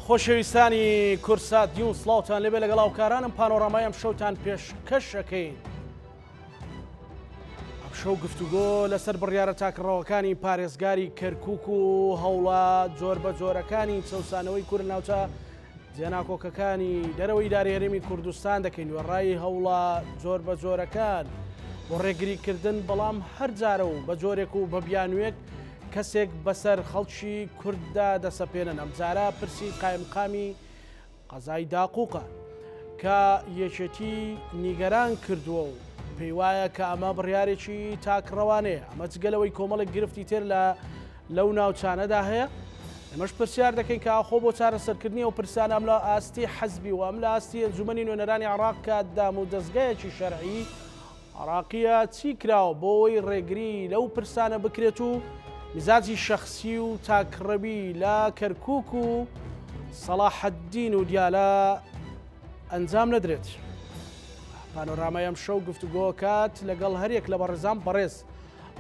خۆشەویستانی کورسات دیون سڵاوتان لێبێ لەگەڵ هاوکارانم پانۆڕامای ئەم شەوتان پێشکەش ئەکەین. ئەم شەو گفتوگۆ لەسەر بڕیارە تاکڕەوەکانی پارێزگاری کەرکووک و هەوڵە جۆر بە جۆرەکانی چەسانەوەی کورد ناوچە جێناکۆکەکانی دەرەوەی دارێرەمی کوردستان دەکەین وەڕای هەوڵە جۆر بە جۆرەکان بۆ ڕێگریکردن بەڵام هەرجارە و بە جۆرێک و بە بیانوێک کەسێک بەسەر خەڵکی کورددا دەسەپێنن. ئەمجارە پرسی قایمقامی قەزای داقووقە کە یەکێتی نیگەران کردووە و پێی وایە کە ئەمە بڕیارێکی تاکڕەوانەیە. ئەمە جگەلەوەی کۆمەڵێک گرفتی تر لەو ناوچانەدا هەیە. ئەمەش پرسیار دەکەین کە ئاخۆ بۆ چارەسەرکردنی و پرسانە ئەم لە ئاستی حەزبی و ئەم لە ئاستی ئەنجومەنی نوێنەرانی عێراق کە دام و دەستگایەکی شەرعی عێراقیە چی کراوە بۆ ئەوەی ڕێگری لەو پرسانە بکرێت و مزاجی شخصی و تاکڕەوی لە کەرکووک و سەلاحەددین و دیالە ئەنجام نەدرێت. پانۆرامای ئەم شەو گفتوگۆکات لەگەڵ هەرێک لە بەڕێزان بەڕێز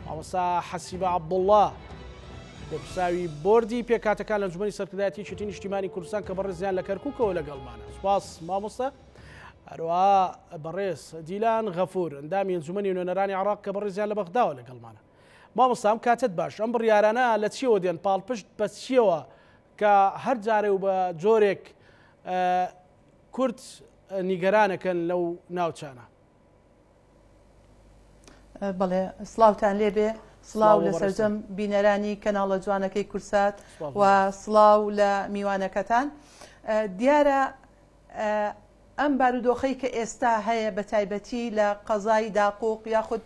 مامۆستا حەسیبە عەبدوڵڵا دەپساوی بۆردی پێکاتەکان لە ئەنجومەنی سەرکردایەتی یەکێتی نیشتیمانی کوردستان کە بەڕێزیان لە کەرکووکەوە لەگەڵمانە. سوپاس مامۆستا. هەروەها بەڕێز دیلان غەفور ئەندامی ئەنجومەنی نوێنەرانی عێراق کە بەڕێزیان لە بەغداوە لەگەڵمانە. مامۆستام کاتت باش ئەم بڕیارانە لە چیەوە دێن پاڵپشت بە چیەوە کە هەر جارێ و بە جۆرێک کورد نیگەرانەکەن لەو ناوچانە؟ بەڵێ سڵاوتان لێبێ، سڵاو لە سەرجەم بینەرانی کەناڵە جوانەکەی کورسات و سڵاو لە میوانەکەتان. دیارە ئەم بارودۆخەی کە ئێستا هەیە بە تایبەتی لە قەزای داقووق یاخود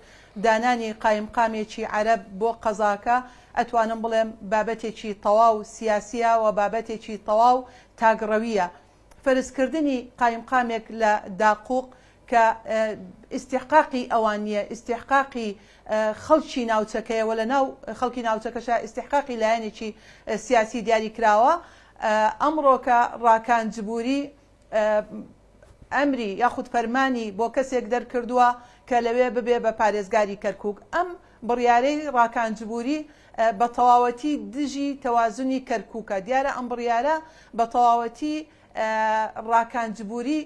دانانی قایمقامێکی عەرەب بۆ قەزاکە ئەتوانم بڵێم بابەتێکی تەواو سیاسیە و بابەتێکی تەواو تاگڕەویە. فەرزکردنی قایمقامێک لە داقووق کە ئیستیحقاقی ئەوان نیە، ئیستیحقاقی خەڵکی ناوچەکەیە و لە ناو خەڵکی ناوچەکەشە ئیستیحقاقی لایەنێکی سیاسی دیاری کراوە. ئەمڕۆکە ڕاکانجبووری ئەمری یاخود فەرمانی بۆ کەسێک دەرکردووە کە لەوێ ببێ بە پارێزگاری کەرکووک. ئەم بڕیارەی ڕاکانجبووری بە تەواوەتی دژی تەوازنی کەرکووکە. دیارە ئەم بڕیارە بە تەواوەتی ڕاکانجبووری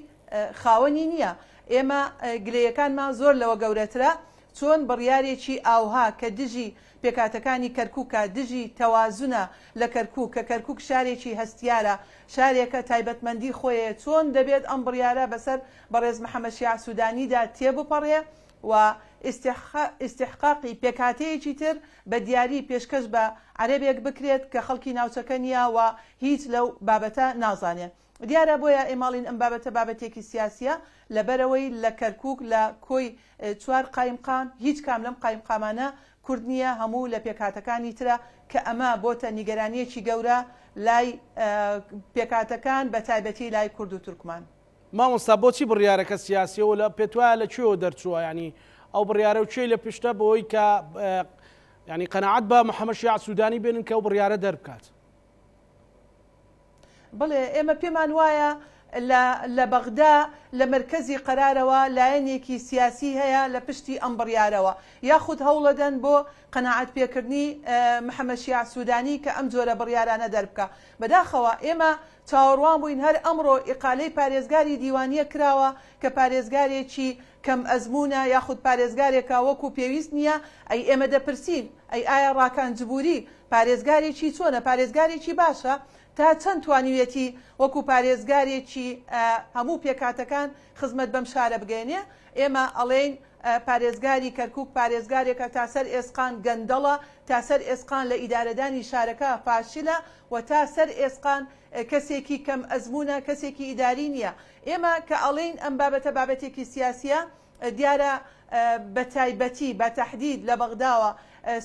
خاوەنی نییە. ئێمە گلەیەکانمان زۆر لەوە گەورەترە چۆن بڕیارێکی ئاوها کە دژی پێکاتەکانی کەرکووکە، دژی تەوازونە لە کەرکووک کە کەرکووک شارێکی هەستیارە، شارێکە تایبەتمەندی خۆیە، چۆن دەبێت ئەم بڕیارە بەسەر بەڕێز محەممەد شیاع سوودانیدا تێبپەڕێ و ئیستیحقاقی پێکاتەیەکی تر بە دیاری پێشکەش بە عەرەبێک بکرێت کە خەڵکی ناوچەکە نییە و هیچ لەو بابەتە نازانێت. دیارە بۆیە ئێماڵین ئەم بابەتە بابەتێکی سیاسیە لەبەرەوەی لە کەرکووک لە کۆی چوار قایمقام هیچ کام لەم قایمقامانە کورد نییە، هەموو لە پێکاتەکانی ترە کە ئەمە بۆتە نیگەرانیەکی گەورە لای پێکاتەکان بە تایبەتی لای کورد و تورکمان. مامۆستا بۆچی بڕیارەکە سیاسیەوە لە پێتوایە لە کوێوە دەرچووە؟ ینی ئەو بڕیارە و کوێی لە پشتە بۆی کە ینی قەناعەت بە محەممەد شیاع سوودانی بێنن کە ئەو بڕیارە دەربکات؟ بڵێ ئێمە پێمان وایە لە بەغدا لە مرکزی قەرارەوە لایەنێکی سیاسی هەیە لە پشتی ئەم بڕیارەوە، یاخود هەوڵەدەن بۆ قەناعەت پێکردنی محەممەد شیاع سوودانی کە ئەم جۆرە بڕیارانە دەربکە. بەداخەوە ئێمە چاوەڕوان بووین هەر ئەمڕۆ ئیقالەی پارێزگاری دیوانیە کراوە کە پارێزگارێکی کەم ئەزمونە یاخود پارێزگارێکە وەکو پێویست نییە. ئەی ئێمە دەپرسین ئەی ئایا ڕاکانجبووری پارێزگارێکی چۆنە؟ پارێزگارێکی باشە تا چەند توانیوێتی وەکو پارێزگارێکی هەموو پێکاتەکان خزمەت بەم شارە بگەێنێ؟ ئێمە ئەڵێن پارێزگاری کەرکووک پارێزگارێکە تا سەر ئێسقان گەندەڵە، تا سەر ئێسقان لە ئیدارەدانی شارەکە پاشیلە و تا سەر ئێسقان کەسێکی کەم ئەزمونە، کەسێکی ئیداری نییە. ئێمە کە ئەڵێن ئەم بابەتە بابەتێکی سیاسیە، دیارە بە تایبەتی بە تەحدید لە بەغداوە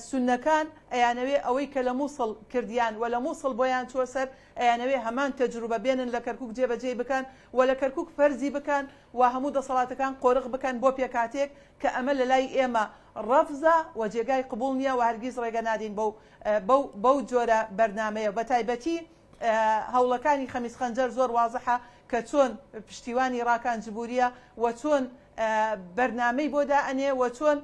سونەکان ئەیانەوێ ئەوەی کە لە مووسڵ کردیان و لە مووسڵ بۆیان چوە سەر ئەیانەوێ هەمان تەجروبە بێنن لە کەرکووک جێبەجێ بکەن و لە کەرکووک فەرزی بکەن و هەموو دەسەڵاتەکان قۆرغ بکەن بۆ پێکاتێک کە ئەمە لە لای ئێمە ڕەفزە و جێگای قبوڵ نییە و هەرگیز ڕێگە نادین بەو جۆرە بەرنامەیە. بە تایبەتی هەوڵەکانی خەمیس خەنجەر زۆر وازەحە کە چۆن پشتیوانی ڕاکانجبووریە و چۆن بەرنامەی بۆدا ئەنێ و چۆن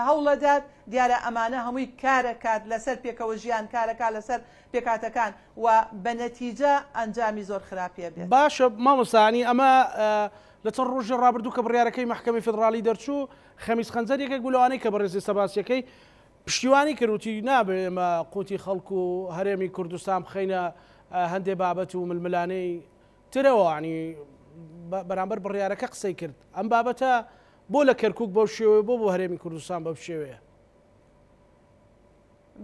هەوڵەدات دیارە ئەمانە هەمووی کارەکات لەسەر پێکەوە ژیان کارەکە لەسەر پێکاتەکان و بە نەتیجە ئەنجامی زۆر خراپە بێت. باشە مامۆستانی ئەمە لە چەند ڕۆژی ڕابردوو کە بڕیارەکەی محکەمەی فێدراڵی دەرچوو خەمیس خەنجەر یەکێک بولەوانەی کە بەڕێزی سەباسیەکەی پشتیوانی کردوتی نابێ ئێمە قوتی خەڵکو و هەرێمی کوردستان بخەینە هەندێک بابەت و ململانەی ترەوە عنی بەرامبەر بڕیارەکە قسەی کرد ئەم بابەتە بۆ لە کەرکووک بەو شێوەیە بۆ هەرێمی کوردستان بەو شێوەیە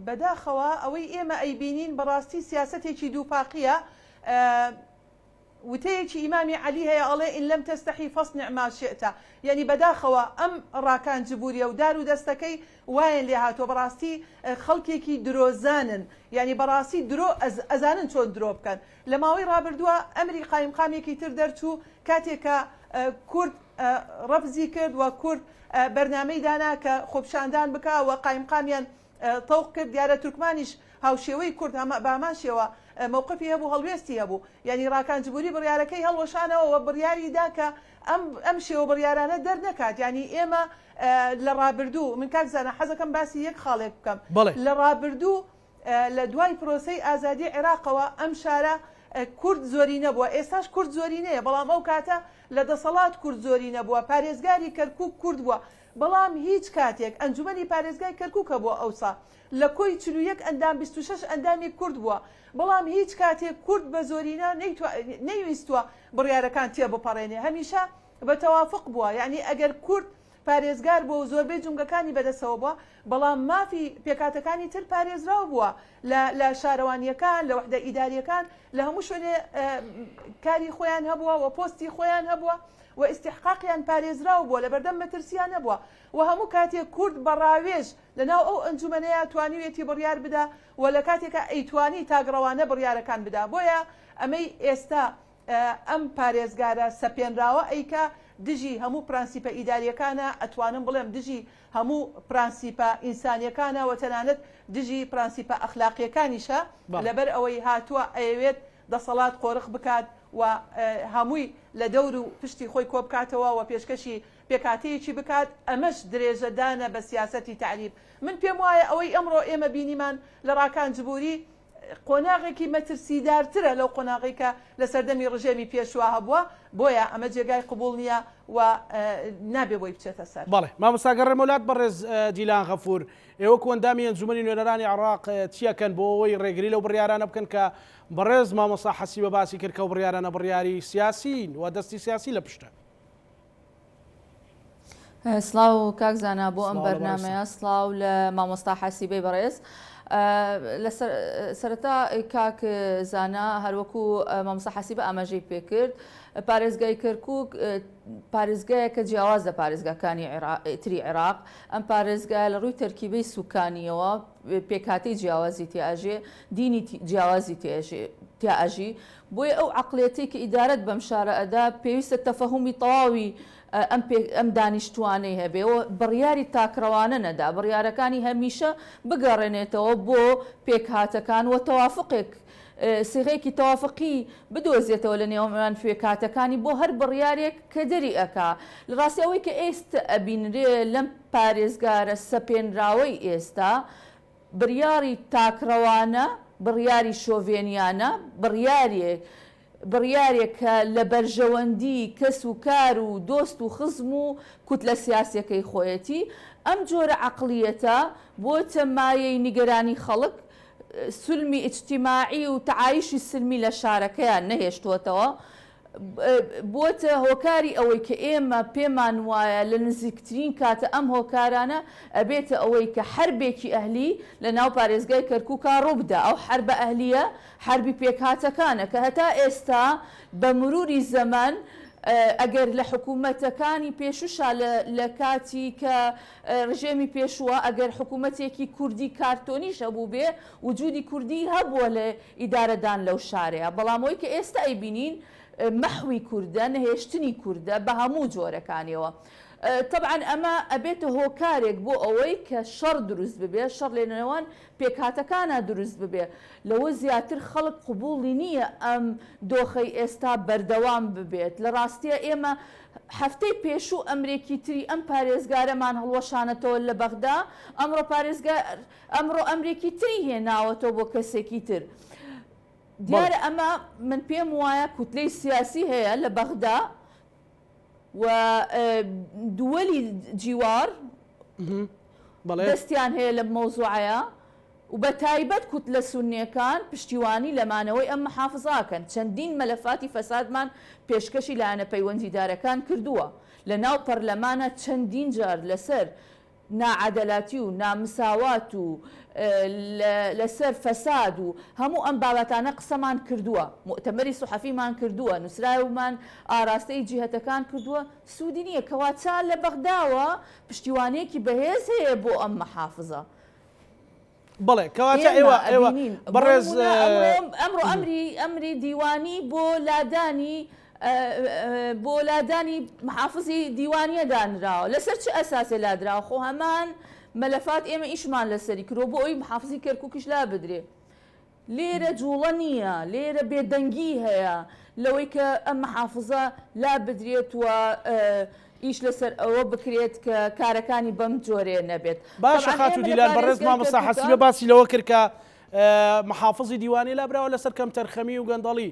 بەداخەوە ئەوەی ئێمە ئەیبینین بەڕاستی سیاسەتێکی دووپاقیە وتەیەکی ئیمامی عەلی هەیە ئەڵێ ئین لەم تەستەحی فەصنع ما شئت یعنی بەداخەوە ئەم ڕاکانجبووریە و دار و دەستەکەی وایەن لێ هاتووە بەڕاستی خەڵکێکی درۆزانن یعنی بەڕاستی درۆ ئەزانن چۆن درۆ بکەن لە ماوەی ڕابردووە ئەمری قایمقامێکی تر دەرچوو کاتێکە کورد ڕەفزی کرد و کورد بەرنامەی دانا کە خۆپشاندان بکە و قایمقامیان تەوق کرد دیارە تورکمانیش هاوشێوەی کورد بامان شێوە مووقفی هەبوو هەڵوێستی هەبوو یعنی ڕاکانجبووری بڕیارەکەی هەڵوەشانەوە و بڕیاریدا کە ئەم شێوە بڕیارانە دەرنەکات ینی ئێمە لە ڕابردوو من کاکزانە حەزەکەم باسی یەک خاڵێک بکەم لە ڕابردوو لە دوای پرۆسەی ئازادی عێراقەوە ئەم شارە کورد زۆری نەبووە ئێستاش کورد زۆری نەیە بەڵام ئەو کاتە لە دەسەڵات کورد زۆری نەبووە پارێزگاری کەرکووک کورد بووە بەڵام هیچ کاتێک ئەنجومەنی پارێزگای کەرکووکە بووە ئەوسا لە کۆی 41 ئەندام 26 ئەندامی کورد بووە بەڵام هیچ کاتێک کورد بە زۆرینە نەیویستووە بڕیارەکان تێ بپەڕێنێ هەمیشە بە تەوافق بووە یعنی ئەگەر کورد پارێزگار بووە و زۆربەی جونگەکانی بەدەستەوە بووە بەڵام مافی پێکاتەکانی تر پارێزراو بووە لە شارەوانیەکان لە وحدە ئیداریەکان لە هەموو شوێنێ کاری خۆیان هەبووە و پۆستی خۆیان هەبووە و استحقاقیان پارێزراو بووە لە بەردەم مەترسیان نەبووە و هەموو کاتێک کورد بەڕاوێژ لەناو ئەو ئەنجومەنەیە توانیوێتی بڕیار بدا و لە کاتێکە ئەیتوانی تاگڕەوانە بڕیارەکان بدا بۆیە ئەمەی ئێستا ئەم پارێزگارە سەپێنراوە ئەیکە دژی هەموو پرانسیپە ئیداریەکانە ئەتوانم بڵێم دژی هەموو پرانسیپە ئینسانیەکانە و تەنانەت دژی پرانسیپە ئەخلاقیەکانیشە لەبەر ئەوەی هاتووە ئەیەوێت دەسەڵات قۆرق بکات و هەمووی لە دەور و پشتی خۆی کۆ بکاتەوە و پێشکەشی پێکاتەیەکی بکات ئەمەش درێژەدانە بە سیاسەتی تعریب من پێم وایە ئەوەی ئەمڕۆ ئێمە بینیمان لە ڕاکانجبووری قۆناغێکی مەترسیدارترە لەو قۆناغی کە لە سەردەمی ڕژێمی پێشوا هەبووە بۆیە ئەمە جێگای قبول نییە و نابێ بۆی بچێتە سەر بەڵێ مامۆستا گەڕێمەولات بەڕێز دیلان غەفور ئێوە ئەندامی ئەنجومەنی نوێنەرانی عێراق چیەکەن بۆ ئەوەی ڕێگری لەو بڕیارانە بکەن کە بەڕێز مامۆستا حەسیبە باسی کرد کە ئەو بڕیارانە بڕیاری سیاسین و دەستی سیاسی لە پشتە سلااو کاکزانە بۆ ئەم بەرنامەیە سلااو لە مامۆستا حەسیبەی بەڕێز لە سەرەتا کاک زانە هەروەکو مامۆستا حەسیبە ئاماژەی پێکرد پارێزگای کەرکووک پارێزگایە کە جیاواز لە پارێزگاکانی تری عێراق ئەم پارێزگای لە ڕووی تەرکیبەی سوکانیەوە پێکهاتەی جیاوازی تێئاژێ دینی جیاوازی تێئاژی بۆیە ئەو عەقڵیەتەی کە ئیدارەت بەم شارە ئەدا پێویستە تەفەهومی تەواوی ئەم دانیشتوانەی هەبێەوە بڕیاری تاکڕەوانە نەدا بڕیارەکانی هەمیشە بگەڕێنێتەوە بۆ پێکهاتەکان و تەوافقێک سیغەیەکی تەوافقی بدۆزێتەوە لە نێوان پێکهاتەکانی بۆ هەر بڕیارێک کە دەری ئەکا لە ڕاستی ئەوەی کە ئێستا ئەبینرێ لەم پارێزگارە سەپێنراوەی ئێستا بڕیاری تاکڕەوانە بڕیاری شۆڤێنیانە بڕیارێکە لە بەرژەوەندی کەس و کار و دۆست و خزم و کوتلە سیاسیەکەی خۆیەتی ئەم جۆرە عەقڵیەتە بۆتە مایەی نیگەرانی خەڵک سلمی ئیجتیماعی و تعایشی سلمی لە شارەکەیان نەهێشتووەتەوە بۆتە هۆکاری ئەوەی کە ئێمە پێمان وایە لە نزیکترین کاتە ئەم هۆکارانە ئەبێتە ئەوەی کە حربێکی ئەهلی لە ناو پارێزگای کەرکووکا ڕووبدا ئەو حربە ئەهلیە حربی پێکهاتەکانە کە هەتا ئێستا بە مروری زەمان ئەگەر لە حکوومەتەکانی پێشوشا لە کاتی کە ڕژێمی پێشووە ئەگەر حکوومەتێکی کوردی کارتۆنیش هەبوو بێ وجودی کوردی هەبووە لە ئیدارەدان لەو شارەیە بەڵامەوەی کە ئێستا ئەیبینین مەحوی کووردە نەهێشتنی کووردە بە هەموو جۆرەکانیەوە طبعا اما ابيته هۆکارێک بۆ ئەوەی کە شەڕ دروست ببێ شەڕ لێ نێوان پێکهاتەکانە دروست ببێ لەوە زیاتر خەڵک قبوڵی نییە ئەم دۆخەی ئێستا بەردەوام ببێت لە ڕاستیە ئێمە هەفتەی پێشوو ئەمریکی تری ئەم پارێزگارەمان هەڵوەشانەتەوە لە بەغدا ئەمڕۆ ئەمریکی تری هێناوەتەوە بۆ کەسێکی تر دیارە ئەمە من پێم وایە کوتلەی سیاسی هەیە لە بەغدا و دووەلی جیوار دەستیان هەیە لە مەوزوعەیە و بە تایبەت کوتلە سونیەکان پشتیوانی لەمانەوەی ئەم محافزاکەن چەندین مەلەفاتی فەسادمان پێشکەشی لایەنە پەیوەندیدارەکان کردووە لە ناو پەرلەمانە چەندین جار لەسەر ناعەدەلاتی و نامساوات و لەسەر فەساد و هەموو ئەم بابەتانە قسەمان کردووە مؤتەمەری سوحەفیمان کردووە نووسراومان ئاراستەی جیهەتەکان کردووە سوودی نییە کەواتە لە بەغداوە پشتیوانەیەکی بەهێز هەیە بۆ ئەم محافزە بڵێ کەواتە ئێوە بەڕێز ئەمڕۆ ئەمری دیوانی بۆ لادانی محافزی دیوانیە دانراوە لەسەر چه ئەساسێ لادراوە خۆ هەمان مەلەفات ئێمە ئیشمان لەسەری کرۆ بۆ ئەوی محافزی کەرکووکیش لا بدرێ لێرە جوڵە نییە لێرە بێدەنگی هەیە لەوەی کە ئەم محافزە لا بدرێت و ئیش لەسەر ئەوە بکرێت کە کارەکانی بەم جۆرێ نەبێت باشە خاتو دیلان بەڕێز مامۆستا حەسیبە باسی لەوە کرد کە محافزی دیوانی لابراوە لەسەر کەم تەرخەمی و گەندەڵی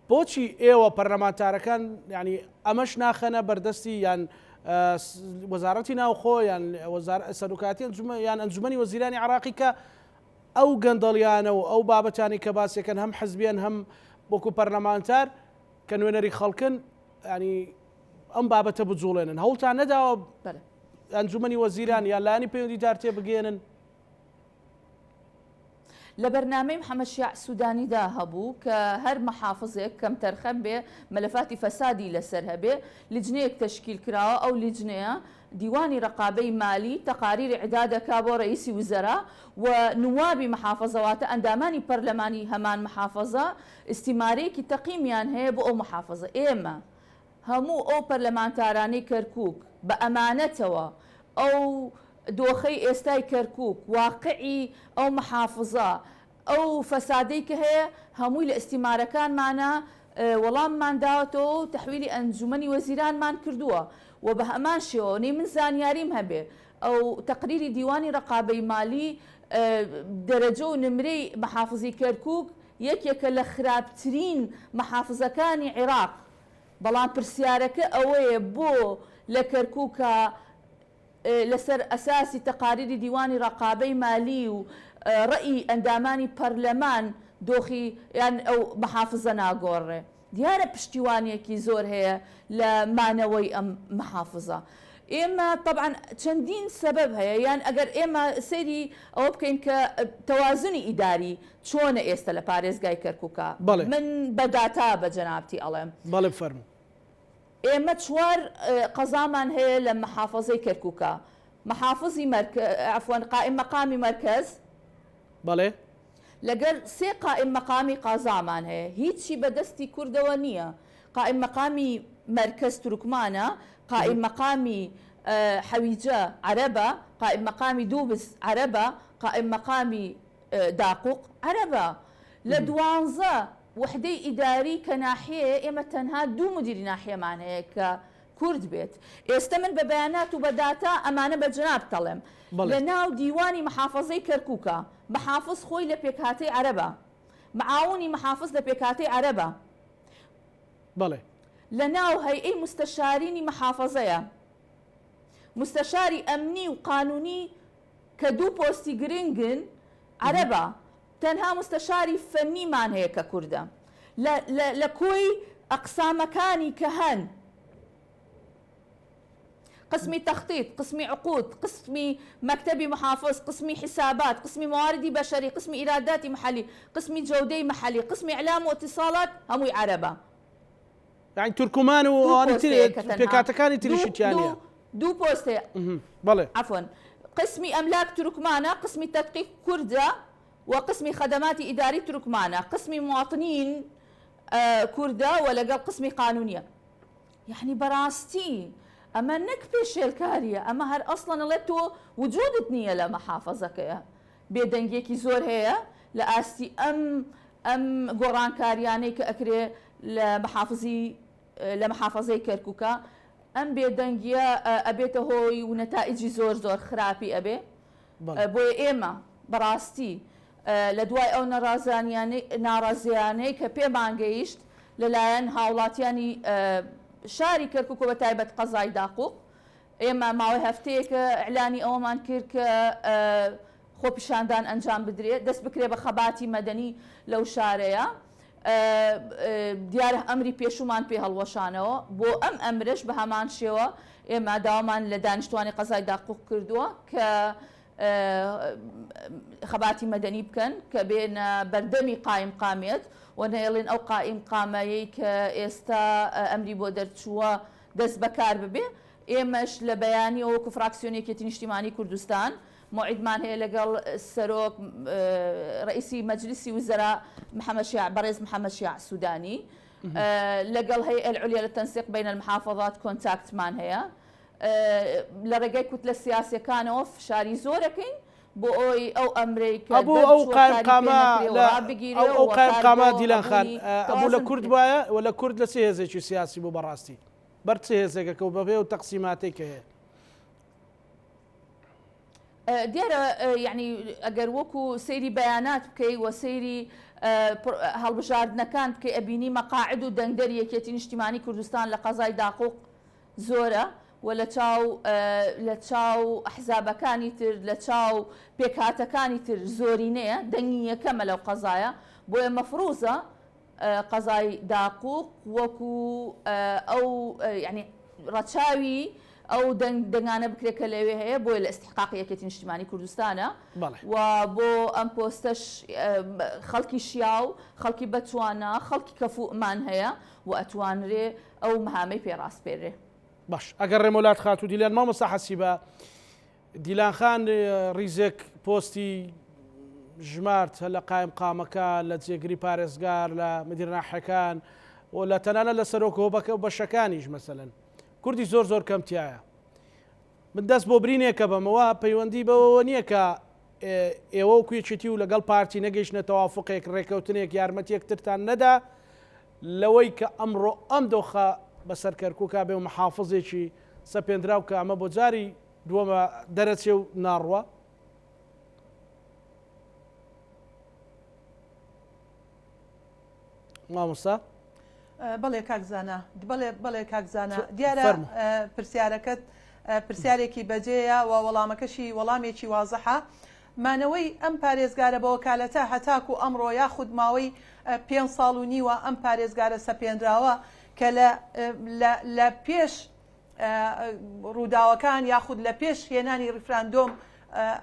بۆچی ئێوە پەرلەمانتارەکان ینی ئەمەش ناخەنە بەردەستی یان وەزارەتی ناوخۆ یان سەرۆکاتی یان ئەنجومەنی وەزیرانی عراقی کە ئەو گەندەڵیانە و ئەو بابەتانی کە باسیەکەن هەم حزبیان هەم وەکو پەرلەمانتار کە نوێنەری خەڵکن ینی ئەم بابەتە بجوڵێنن هەوڵتان نەداوە ئەنجومەنی وەزیران یان لایەنی پەیوەندیدار تێبگێنن لە بەرنامەی محەممەد شیاع سوودانیدا هەبوو کە هەر محافزێک کەم تەرخەم بێ مەلەفاتی فەسادی لەسەر هەبێ لیجنەیەک تەشکیل کراوە ئەو لیجنەیە دیوانی ڕقابەی مالی تەقاریری عدادەکا بۆ ڕئیسی وزەرا و نوابی محافزەواتە ئەندامانی پەرلەمانی هەمان محافزە ئیستیمارەیەکی تەقیمیان هەیە بۆ ئەو محافزە ئێمە هەموو ئەو پەرلەمانتارانی کەرکووک بە ئەمانەتەوە ئەو دۆخەی ئێستای کەرکووک واقعی ئەو محافزە ئەو فەسادەی کە هەیە هەمووی لە ئیستیمارەکانمانە وەڵاممان داوەتەوە و تەحویلی ئەنجومەنی وەزیرانمان کردووە و بە هەمان شێوەی من زانیاریم هەبێ ئەو تەقریری دیوانی ڕقابەی مالی دەرەجە و نمرەی محافزی کەرکووک یەکێکە لە خراپترین محافزەکانی عێراق بەڵام پرسیارەکە ئەوەیە بۆ لە کەرکووکە لەسەر ئەساسی تەقاریری دیوانی ڕقابەی مالی و ڕەئی ئەندامانی پەرلەمان دۆخی یان ئەو محافزە ناگۆڕێ دیارە پشتیوانیەکی زۆر هەیە لە مانەوەی ئەم محافزە ئێمە طبعا چەندین سەبەب هەیە یان ئەگەر ئێمە سەیری ئەوە بکەین کە تەوازنی ئیداری چۆنە ئێستا لە پارێزگای کەرکووکە من بەداتا بە جەنابەتی ئەڵێم بەڵێ فەرموو ئێمە چوار قەزامان هەیە لە محافزەی کەرکووکە محافزی عفوان قائم مەقامی مرکز بەڵێ لەگەر سێ قائم مەقامی قازامان هەیە هیچی بەدەستی کوردەوە نییە قائم مەقامی مرکز تورکمانە قائم مەقامی حەویجە عەرەبە قائم مەقامی دووبس عەرەبە قائم مەقامی داقوق عەرەبە لە 12 وحدەی ئیداری کە ناحیەیە ئێمە تەنها 2 مدیری ناحیەمان هەیە کە کورد بێت ئێستا من بە بەیانات و بە داتا ئەمانە بە جناب دەڵێم لە ناو دیوانی محافزەی کەرکووکە محافز خۆی لە پێکهاتەی عەرەبە معاونی محافز لە پێکهاتەی عەرەبە بەڵێ لە ناو هەیئەی مستەشارینی محافزەیە مستەشاری ئەمنی و قانونی کە 2 پۆستی گرنگن عەرەبە تەنها مستەشاری فەنیمان هەیە کە کوردە لە کۆی ئەقسامەکانی کە هەن قسمی تەخطیط قسمی عقود قسمی مەکتەبی محافظ قسمی حسابات قسمی مواردی بەشەری قسمی ئیراداتی محلی قسمی جەودەی محلی قسمی ئیعلام و ئیتیصالات هەمووی عەرەبە یعنی تورکمان و پێکهاتەکانی تریشیتیانە 2 پۆست هەیە بەڵێ عفوان قسمی ئەملاک تورکمانە قسمی تەدقیق کوردە وقسمي خدمات إداري تركمانة قسمي مواطنين كردة ولقى قسمي قانونية يعني براستي ئەمە نەک پێشێلکاریە، ئەمە هەر ئەسڵەن ئەڵێت تۆ وجودت نییە لە مەحافەزەکەیە، بێدەنگێکی زۆر هەیە لە ئاستی ئەم گۆڕانکاریانەی کە ئەکرێ لە محافەزەی کەرکووکە، ئەم بێدەنگیە ئەبێتە هۆی و نەتائیجی زۆر زۆر خراپی ئەبێ. بۆیە ئێمە بەڕاستی لە دوای ئەو ناڕازیانەی کە پێمانگەیشت لەلایەن هاوڵاتیانی شاری کەرکووک بە تایبەت قەزای داقوق، ئێمە ماوەی هەفتەیەکە ئەعلانی ئەوەمان کرد کە خۆپیشاندان ئەنجام بدرێت، دەست بکرێ بە خەباتی مەدەنی لەو شارەیە. دیارە ئەمری پێشومان پێ هەڵوەشانەوە، بۆ ئەم ئەمرش بە هەمان شێوە ئێمە داوامان لە دانیشتوانی قەزای داقوق کردووە کە خەباتی مەدەنی بکەن کە بێنە بەردەمی قایم قامێت و نەیڵێن ئەو قایم قامەیەی کە ئێستا ئەمری بۆ دەرچووە دەست بەکار ببێ. ئێمەش لە بەیانی وەکو فراکسیۆنێکی نیشتیمانی کوردستان موعدمان هەیە لەگەڵ سەرۆک ڕئیسی مەجلیسی وزەرا بەڕێز محەممەد شیاع سوودانی، لەگەڵ هەیئە العولیا للتەنسیق بین المحافظات کۆنتاکتمان هەیە، لە ڕێگەی کوتلە سیاسیەکانەوە فشاری زۆرەکەین بۆ ئەوی ئەو ئەمرەی کە ئەو قایمقامە دیلان خان ئەبوو لە کورد وایە و لە کورد لە سێ هێزێکی سیاسی بوو بەڕاستی بەر چ هێزێکەکە و بەبێ و تەقسیماتێک هەیە. دیارە یعنی ئەگەر وەکو سەیری بەیانات بکەی و سەیری هەڵبژاردنەکان بکەی ئەبینی مەقاعد و دەنگدەری یەکێتی نیشتیمانی کوردستان لە قەزای داقوق زۆرە و لە چاو ئەحزابەکانی تر لە چاو پێکهاتەکانی تر زۆرینەیە، دەنگی یەکەمە لەو قەزایە. بۆیە مەفروزە قەزای داقوق وەکو ئەو ینی ڕەچاوی ئەو دەنگانە بکرێکە لەوێ هەیە بۆی لە ئەستحقاقی یەکێتی نیشتیمانی کوردستانە و بۆ ئەم پۆستەش خەڵکی شیاو، خەڵکی بەتوانە، خەڵکی کەفوئمان هەیە و ئەتوانرێ ئەو مهامەی پێڕاستپێرێ. باش ئەگەر ڕێمەولات خات و دیلان مامۆستا حەسیبە، دیلان خان ڕیزێک پۆستی ژمارد لە قایم قامەکە لە جێگری پارێزگار لە مدیرناحەکان و لە تەنانە لە سەرۆکۆبەکە و بەشەکانیش مەسەلەن کوردی زۆر زۆر کەمتیایە. من دەست بۆ برینێکە بەمەوە پەیوەندی بەوە نییە کە ئێوە و کوێچێتی و لەگەڵ پارتی نەگەیشتنە تەوافقێک ڕێکەوتنێک یارمەتیەکترتان نەدا لەوەی کە ئەمڕۆ ئەم دۆخە بەسەر کەرکووکا بێ و محافظێکی سەپێنراو کە ئەمە بۆ جاری دووەمە دەرەچێ و ناڕوە. مامۆستا بەڵێ کاکزانە بەڵێ کاکزانە دیارە پرسیارەکەت پرسیارێکی بەجێیە و وەڵامەکەشی وەڵامێکی وازەحە. مانەوەی ئەم پارێزگارە بە وەکالەتە هەتاکو ئەمڕۆ یاخود ماوەی 5 ساڵ و نیوە ئەم پارێزگارە سەپێنراوە کە لە پێش ڕووداوەکان یاخود لە پێش هێنانی ڕیفراندۆم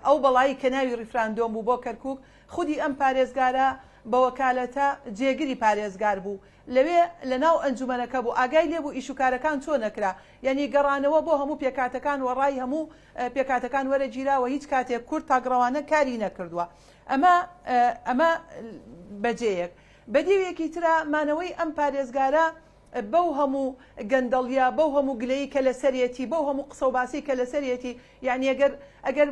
ئەو بەڵایی کە ناوی ڕیفراندۆم بوو بۆ کەرکووک خودی ئەم پارێزگارە بە وەکالەتە جێگری پارێزگار بوو. لەوێ لە ناو ئەنجومەنەکە بوو ئاگای لێبوو ئیشوکارەکان چۆن نەکرا، یعنی گەڕانەوە بۆ هەموو پێکاتەکان و ڕای هەموو پێکاتەکان وەرەگیراوە هیچ کاتێک کورد تاگڕەوانە کاری نەکردووە. ئەمە بەجێیەک. بەدیوێکی ترە مانەوەی ئەم پارێزگارە بەو هەموو گەندەڵیا بەو هەموو گلەیی کە لە سەرەتی بەو هەموو قسە و باسی کە لە سەرەتی، یعنی ئەگەر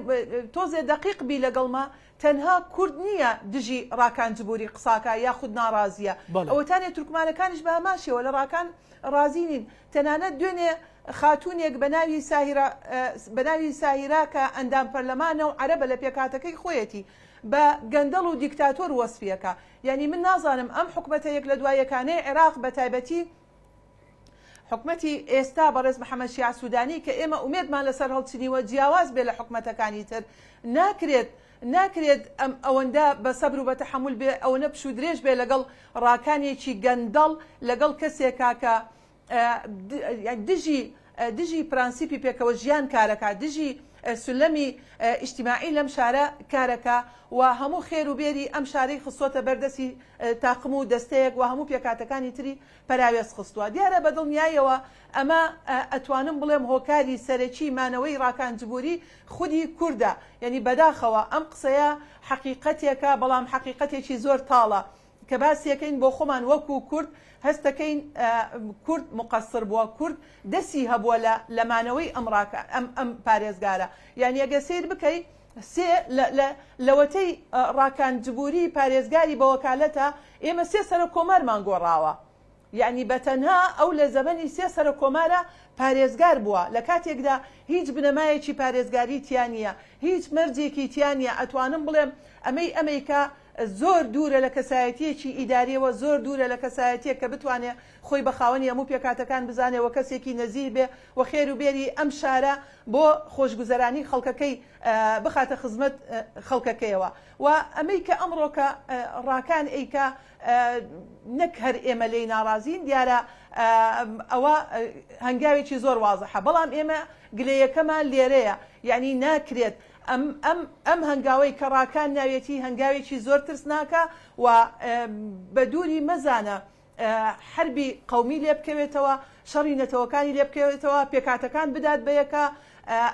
تۆزێ دقیق بی لەگەڵما تەنها کورد نییە دژی ڕاکانجبوری قساکە یاخود ناڕازیە، ئەوەتانێ تورکمانەکانش بە هەماشەوە لە ڕاکان ڕازینین. تەنانەت دوێنێ خاتوونێک بە ناوی ساهیرا کە ئەندام پەرلەمانە و عەرەبە لە پێکاتەکەی خۆیەتی بە گەندەڵ و دیکتاتۆر وەسفیەکە. یعنی من نازانم ئەم حکومەتە یەک لە دوایەکانەی عێراق بە تایبەتی حکومەتی ئێستا بەڕێز محەممەد شیاع سوودانی کە ئێمە ئومێدمان لەسەر هەڵچنیوە جیاواز بێ لە حکومەتەکانی تر ناکرێت ئەم ئەوەندە بە سەبر و بە تەحەمل بێ ئەوەنە پش و درێژ بێ لەگەڵ ڕاکانێکی گەندەڵ لەگەڵ کەسێکا کە دژی پرانسیپی پێکەوە ژیان کارەکە، دژی سلەمی ئیجتیماعی لەم شارە کارەکە و هەموو خێر و بێری ئەم شارەی خستۆتە بەردەستی تاقم و دەستەیەک و هەموو پێکاتەکانی تری پەراوێز خستووە. دیارە بەدڵنیایەوە ئەمە ئەتوانم بڵێم هۆکاری سەرەکی مانەوەی ڕاکانجبوری خودی کووردە، یعنی بەداخەوە ئەم قسەیە حەقیقەتێکە بەڵام حەقیقەتێکی زۆر تاڵە کە باسیەکەین بۆ خۆمان وەکو کورد هەستەکەین کورد مقەسر بووە، کورد دەستی هەبووە لە لەمانەوەی ئەم پارێزگارە. یعنی ئەگە سیر بکەیت لەوەتەی ڕاکانجبوری پارێزگاری بە وەکالەتە ئێمە 3 سەرە کۆمارمان گۆڕاوە. یعنی بەتەنها ئەو لە زەمەنی 3 سەرە کۆمارە پارێزگار بووە، لە کاتێکدا هیچ بنەمایەکی پارێزگاری تیان نیە، هیچ مەرجێکی تیان نیە. ئەتوانم بڵێم ئەمەیکە زۆر دوورە لە کەسایەتیەکی ئیداریەوە، زۆر دوورە لە کەسایەتیەک کە بتوانێت خۆی بە خاوەنی هەموو پێکاتەکان بزانێەوە کەسێکی نەزیر بێ و خێر و بێری ئەم شارە بۆ خۆشگوزەرانی خەڵکەکەی بخاتە خزمەت خەڵکەکەیەوە. و ئەمەی کە ئەمڕۆکە ڕاکان ئەیکە نەک هەر ئێمە لێی ناڕازین، دیارە ئەوە هەنگاوێکی زۆر وازەحە، بەڵام ئێمە گلەیەکەمان لێرەیە. یعنی ناکرێت ئەم هەنگاوەی کە ڕاکان ناوێتی هەنگاوێکی زۆر ترسناکە و بە دووری مەزانە حربی قەومی لێ بکەوێتەوە، شەڕی نەتەوەکانی لێ بکەوێتەوە، پێکاتەکان بدات بەیەکە.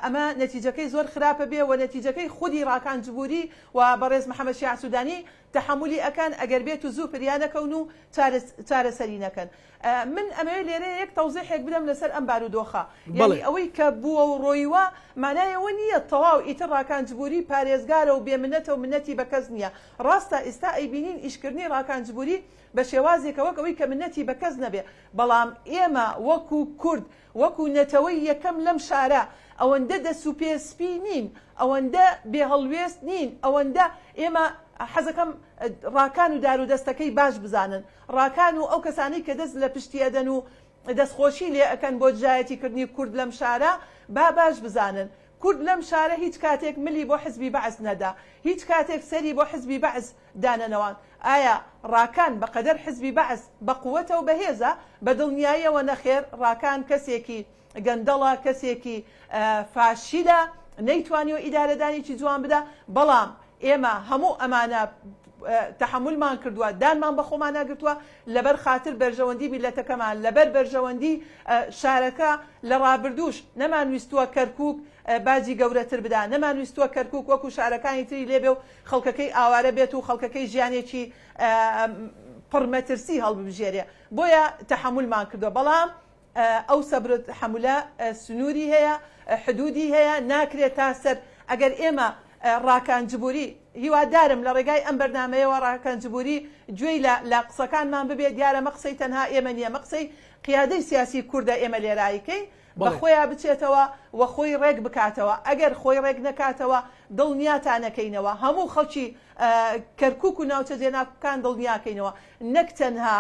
ئەمە نەتیجەکەی زۆر خراپە بێ و نەتیجەکەی خودی ڕاکانجبوری و بەڕێز محەممەد شیع سوودانی تەحملی ئەکەن ئەگەر بێت و زوو پریانەکەون و چارەسەری نەکەن. من ئەمەوێت لێرە یەک تەوزیحێک بدەم لەسەر ئەم بارودۆخە. یعنی ئەوەی کە بووە و ڕۆیوە مانایەوە نییە تەواو ئیتر ڕاکانجبوری پارێزگارە و بێمنەتە و منەتی بە کەس نییە. ڕاستە ئێستا ئەیبینین ئیشکردنی ڕاکانجبوری بە شێوازێکەوە ئەوەی کە منەتی بە کەس نەبێ، بەڵام ئێمە وەکو کورد وەکو نەتەوەی یەکەم لەم شارە ئەوەندە دەسوپێسپی نین، ئەوەندە بێهەڵوێست نین، ئەوەندە ئێمە حەزەکەم ڕاکان و دار و دەستەکەی باش بزانن، ڕاکان و ئەو کەسانی کە دەست لە پشتیەدەن و دەستخۆشی لێ ئەەکەن بۆ جایەتیکردنی کورد لەم شارە باش بزانن. کورد لەم شارە هیچ کاتێک ملی بۆ حزبی بەعز نەدا، هیچ کاتێک سەری بۆ حزبی بەعز دانەنەوان. ئایا ڕاکان بەقەدەر حزبی بەعز بە قووەتە و بەهێزە؟ بە دڵنیاییەوە نەخێر. ڕاکان کەسێکی گەندەڵە، کەسێکی فاشیلە، نەیتوانی و ئیدارەدانێکی جوان بدە. بەڵام ئێمە هەموو ئەمانە تەحملمان کردووە، دانمان بە خۆمان ناگرتووە لەبەر خاتر بەرژەوەندی میلەتەکەمان، لەبەر بەرژەوەندی شارەکە لە ڕابردووش نەمانویستووە کەرکووک باجی گەورەتر بدا، نەمانویستووە کەرکووک وەکو شارەکانی تری لێبێ و خەڵکەکەی ئاوارە بێت و خەڵکەکەی ژیانێکی پڕمەترسی هەڵبژێرێ، بۆیە تەحملمان کردووە. بەڵام ئەو سەبر تەحملە سنووری هەیە، حدودی هەیە، ناکرێت تا سەر. ئەگەر ئێمە ڕاکانجبوری هیوادارم لە ڕێگای ئەم بەرنامەیەوە ڕاکانجبوری گوێی لە قسەکانمان ببێت، دیارە مەقسەی تەنها ئێمە نییە، مەقسەی قیادەی سیاسی کووردە ئێمە لێرایکەی بە خۆیان بچێتەوە و خۆی ڕێک بکاتەوە. ئەگەر خۆی ڕێک نەکاتەوە دڵنیاتانەکەینەوە، هەموو خەڵکی کەرکووک و ناوچە جێناکان دڵنیاکەینەوە، نەک تەنها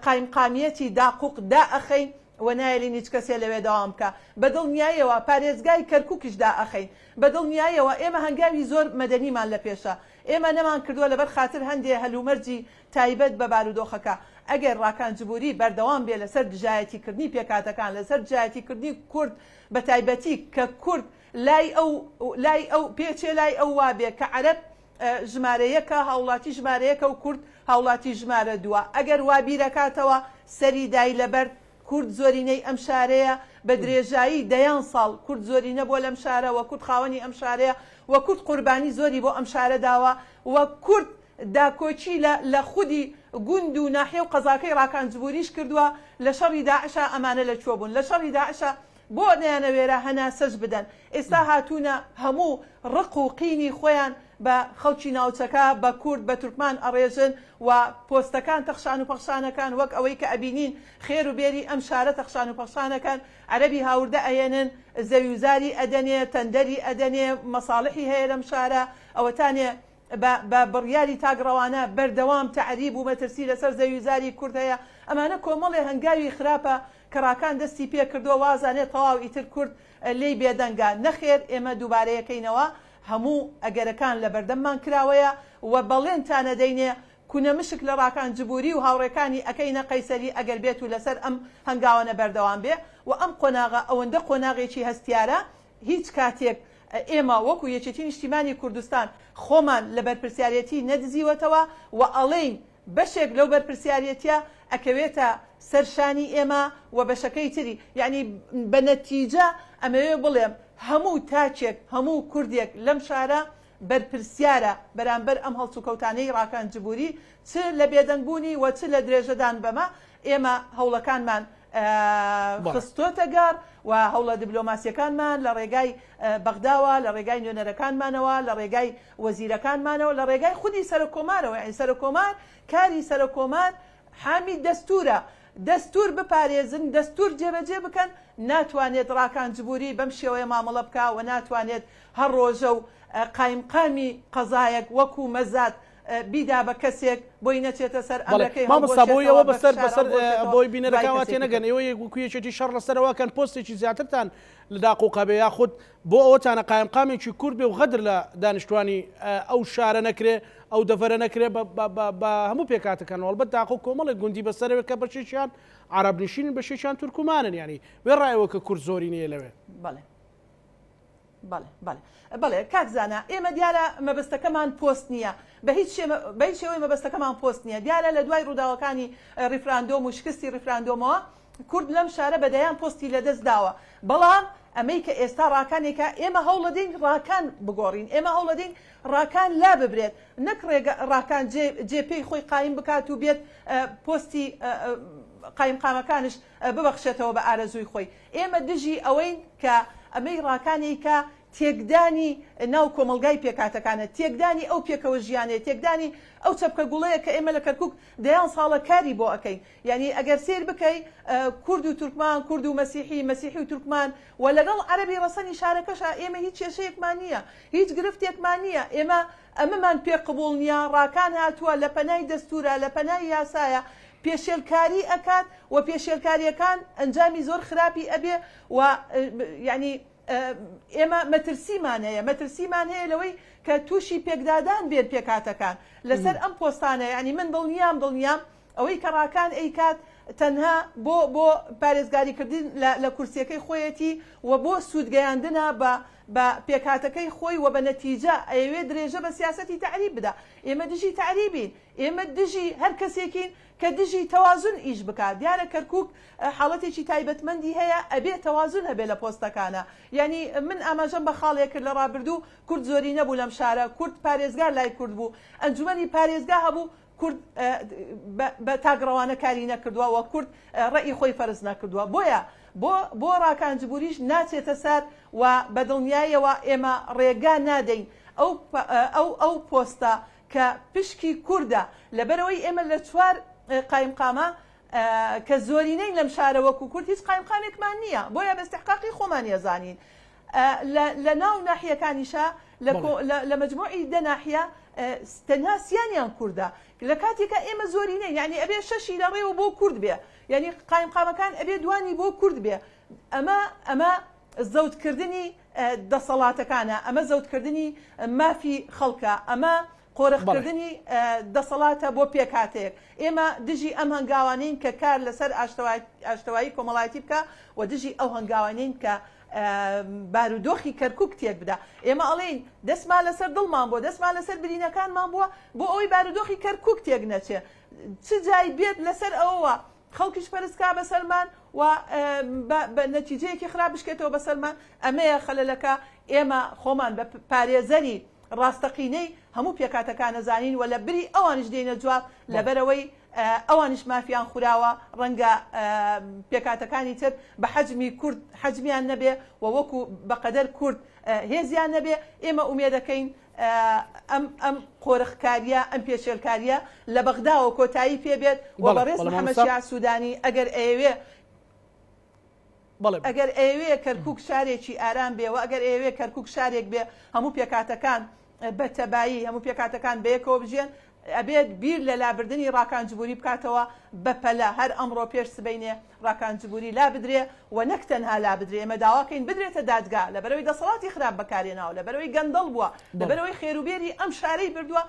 قایمقامیەتی داقوق دائەخەین و نایەلین هیچ کەسێ لەوێ داوام بکە، بە دڵنیاییەوە پارێزگای کەرکووکیش دائەخەین، بە دڵنیاییەوە ئێمە هەنگاوی زۆر مەدەنیمان لە پێشە، ئێمە نەمان کردووە لەبەر خاتر هەندێ هەلومەرجی تایبەت بە بارودۆخەکە. ئەگەر ڕاکانجبوری بەردەوام بێ لەسەر دژایەتیکردنی پێکاتەکان، لەسەر دژایەتیکردنی کورد بە تایبەتی کە کورد لای ئەو پێچێ لای ئەو وابێ کە عەرەب ژمارە یەکە، هاوڵاتی ژمارە یەکە و کورد هاوڵاتی ژمارە دووە. ئەگەر وابیرەکاتەوە سەری دای لەبەر کورد زۆرینەی ئەم شارەیە بە درێژایی دەیان ساڵ کورد زۆرینە بۆ لەم شارە، وە کورد خاوەنی ئەم شارەیە، وە کورد قوربانی زۆری بۆ ئەم شارە داوە، وە کورد داکۆچی لە خودی گوند و ناحیە و قەزاکەی ڕاکانجبوریش کردووە. لە شەڕی داعشە ئەمانە لەکوێ بوون، لە شەڕی داعشە بۆ نەیانەوێرە هەناسەش بدەن، ئێستا هاتوونە هەموو ڕق و قینی خۆیان بە خەڵکی ناوچەکە، بە کورد بە تورکمان ئەڕێژن و پۆستەکان تەخشان و پەخشانەکان وەک ئەوەی کە ئەبینین خێر و بێری ئەم شارە تەخشان و پەخشانەکان عەرەبی هاوردە ئەهێنن، زەویوزاری ئەدەنێ، تەندەری ئەدەنێ، مەساڵحی هەیە لەم شارە، ئەوەتانێ بە بڕیاری تاگڕەوانە بەردەوام تەعریب و مەترسی لەسەر زەویوزاری کورد هەیە. ئەمانە کۆمەڵێ هەنگاوی خراپە کە ڕاکان دەستی پێ کردووە، وازانێت تەواو ئیتر کورد لێی بێدەنگە. نەخێر، ئێمە دووبارەیەکەینەوە، هەموو ئەگەرەکان لە بەردەممان کراوەیە و بەڵێنتانە دەینێ کونە مشک لە ڕاکانجبوری و هاوڕێکانی ئەەکەینە قەیسەری ئەگەر بێت و لەسەر ئەم هەنگاوانە بەردەوام بێ و ئەم قۆناغە ئەوەندە قۆناغێکی هەستیارە هیچ کاتێک ئێمە وەکو یەکێتی نیشتیمانی کوردستان خۆمان لە بەرپرسیارەتی نەدزیوەتەوە و ئەڵێین بەشێک لەو بەرپرسیارەتیە ئەکەوێتە سەرشانی ئێمە و بەشەکەی تری. یعنی بە نەتیجە ئەمەوێ بڵێم هەموو تاچێک، هەموو کوردێک لەم شارە بەرپرسیارە بەرامبەر ئەم هەڵسوکەوتانەی ڕاکانجبووری چ لە بێدەنگبوونی و چ لە درێژەدان بەمە ئێمە هەوڵەکانمان خستۆتە گەڕ و هەوڵە دیبلۆماسیەکانمان لە ڕێگای بەغداوە لە ڕێگای نوێنەرەکانمانەوە لە ڕێگای وەزیرەکانمانەوە لە ڕێگای خودی سەرۆکۆمارەوە یعنی سەرۆکۆمار کاری سەرۆکۆمار حامی دەستورە دەستور بپارێزن دەستور جێبەجێ بکەن ناتوانێت ڕاکانجبووری بەم شێوەیە مامەڵە بکە و ناتوانێت هەر ڕۆژە و قایمقامی قەزایەک وەکو مەزات بیدا بە کەسێک بۆی نەچێتە سەر ئەمەکەی مامۆستابەوەی بەسەر بۆی بینەرەکان تێ نەگەن ئێوە یەکویەکێکی شەڕ لەسەرەوەکەن پۆستێکی زیاترتان لە داقوقە بێ یاخود بۆ ئەوەتانە قایمقامێکی کورد بێ و غەدر لە دانیشتوانی ئەو شارە نەکرێ ئەو دەڤەرە نەکرێ بە هەموو پێکاتەکەن ئەڵبەت داق و کۆمەڵێک گوندی بەسەرەوە کە بەشێکیان عەرەب نشین بەشێکیان تورکمانن ینی وێ ڕایەوە کە کورد زۆری نییە لەوێ بەڵێ کاکزانە ئێمە دیارە مەبەستەکەمان پۆست نییە بە هیچ شێوەی مەبەستەکەمان پۆست نییە دیارە لە دوای ڕووداوەکانی ریفراندۆم و شکستی ریفراندۆمەوە کورد لەم شارە بەدەیان پۆستی لەدەست داوە بەڵام ئەمەی کە ئێستا ڕاکانێکە ئێمە هەوڵەدەین ڕاکان بگۆڕین ئێمە هەوڵەدەین ڕاکان لا ببرێت نەک ڕاکان جێپەی خۆی قایم بکات و بێت پۆستی قایمقامەکانش ببەخشێتەوە بە ئارەزووی خۆی ئێمە دژی ئەوەین کە ئەمەی ڕاکانێکە تێکدانی ناو کۆمەلگای پێکاتەکانە تێکدانی ئەو پێکەوە ژیانێت تێکدانی ئەو چەپکە گوڵەیە کە ئێمە لە کەرکووک دەیان ساڵە کاری بۆ ئەەکەین یعنی ئەگەر سیر بکەی کورد و تورکمان کورد و مەسیحی و تورکمان و لەگەڵ عەرەبی ڕەسەنی شارەکەشە ئێمە هیچ کێشەیەکمان نییە هیچ گرفتێکمان نییە ئێمە ئەمەمان پێ قبوڵ نییە ڕاکان هاتووە لە پەنای دەستورە لە پەنای یاسایە پێشێلکاری ئەکات و پێشێلکاریەکان ئەنجامی زۆر خراپی ئەبێ و یعنی ئێمە مەترسیمان هەیە لەوەی کە تووشی پێکدادان بێت پێکاتەکان لەسەر ئەم پۆستانە ینی من دڵنیام ئەوەی کە ڕاکان ئەیکات تەنها بۆ پارێزگاریکردن لە کورسیەکەی خۆیەتی و بۆ سوودگەیاندنە بە پێکاتەکەی خۆی و بە نەتیجە ئەوێ درێژە بە سیاسەتی تعریب بدە ئێمە دژی تعریبین ئێمە دژی هەر کەسێکین کە دژی تەوازن ئیش بکات دیارە کەرکووک حاڵەتێکی تایبەتمەندی هەیە ئەبێ تەوازن هەبێ لە پۆستەکانە یعنی من ئاماژەم بە خاڵێک کرد لە ڕابردوو کورد زۆری نەبوو لەم شارە کورد پارێزگار لای کورد بوو ئەنجومەنی پارێزگا هەبوو کورد بە تاگڕەوانە کاری نەکردووە و کورد ڕێی خۆی فەرز نەکردووە بۆیە بۆ ڕاکانجبووریش ناچێتە سەر و بە دڵنیایەوە ئێمە ڕێگا نادەین ئەو پۆستە کە پشکی کووردە لەبەرەوەی ئێمە لە چوار قایمقامە کە زۆرینەی لەم شارە وەکو کورد هیچ قایمقامێکمان نییە بۆیە بە استحقاقی خۆمان ێزانین لە ناو ناحیەکانیشە لە مجموعی دە ناحیە تەنها سیانیان کووردە لە کاتێکە ئێمە زۆرینەی یعنی ئەبێ شەشی لە ڕێوە بۆ کورد بێ یعنی قایمقامەکان ئەبێ دوانی بۆ کورد بێ ئەمە زەوتکردنی دەسەڵاتەکانە ئەمە زەوتکردنی مافی خەڵکە ئەمە قۆرەخکردنی دەسەڵاتە بۆ پێکاتەیەک ئێمە دژی ئەم هەنگاوانین کە کار لەسەر ئاشتەوایی کۆمەڵایەتی بکە و دژی ئەو هەنگاوانین کە بارودۆخی کەرکووک تێک بدا ئێمە ئەڵێن دەستمان لەسەر دڵمان بۆ دەستمان لەسەر برینەکانمان بووە بۆ ئەوەی بارودۆخی کەرکووک تێک نەچێ چ جای بێت لەسەر ئەوەوە خەڵکیش پەرستکا بەسەرمان و بە نەتیجەیەکی خراپ بشکێتەوە بەسەرمان ئەمەیە خەلەلەکە ئێمە خۆمان بە پارێزەری ڕاستەقینەی هەموو پێکاتەکانە زانین و لە بری ئەوانش دێنە جواب لەبەرەوەی ئەوانش مافیان خوراوە ڕەنگە پێکاتەکانی تر بە حەجمی کورد حەجمیان نەبێ و وەکو بەقەدەر کورد هێزیان نەبێ ئێمە ئومێ دەکەین ئەم قۆرەخکاریە ئەم پێشێلکاریە لە بەغداوە کۆتایی پێبێت و بەڕێز محەممەد شیع سوودانی ئەگەر ئێوێ کەرکووک شارێکی ئارام بێ و ئەگەر ئێوێ کەرکووک شارێک بێ هەموو پێکاتەکان بە تەبایی هەموو پێکاتەکان بەیەکەوە بژێن ئەبێت بیر لە لابردنی ڕاکانجبووری بکاتەوە بەپەلە هەر ئەمڕۆ پێش سبەینێ ڕاکانجبووری لا بدرێ و نەک تەنها لا بدرێ ئێمە داواکەین بدرێتە دادگا لەبەرەوەی دەسەڵاتی خراپ بەکارێناوە لەبەرەوەی گەندەڵ بووە لەبەرەوەی خێروبێری ئەم شارەی بردووە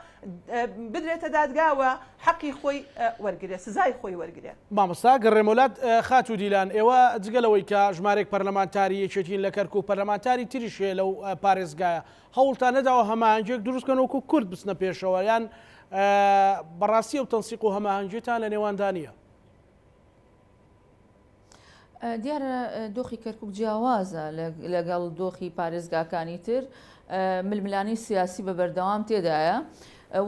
بدرێتە دادگا و حەقی خۆی وەرگێ سزای خۆی وەرگێ مامۆستا گەڕێمەولات خات و دیلان ئێوە جگەلەوەی کە ژمارێک پەرلەمانتاری یەکێتین لە کەرکووک پەرلەمانتاری تریشێ لەو پارێزگایە هەوڵتان نەداوە هەماهەنگێک دروستکەن وەکو کورد بچنە پێشەوە یان بەڕاستی و تەنسیق و هەماهەنگێتان لە نێواندانە دیارە دۆخی کەرکووک جیاوازە لەگەڵ دۆخی پارێزگاکانی تر ململانی سیاسی بە بەردەوام تێدایە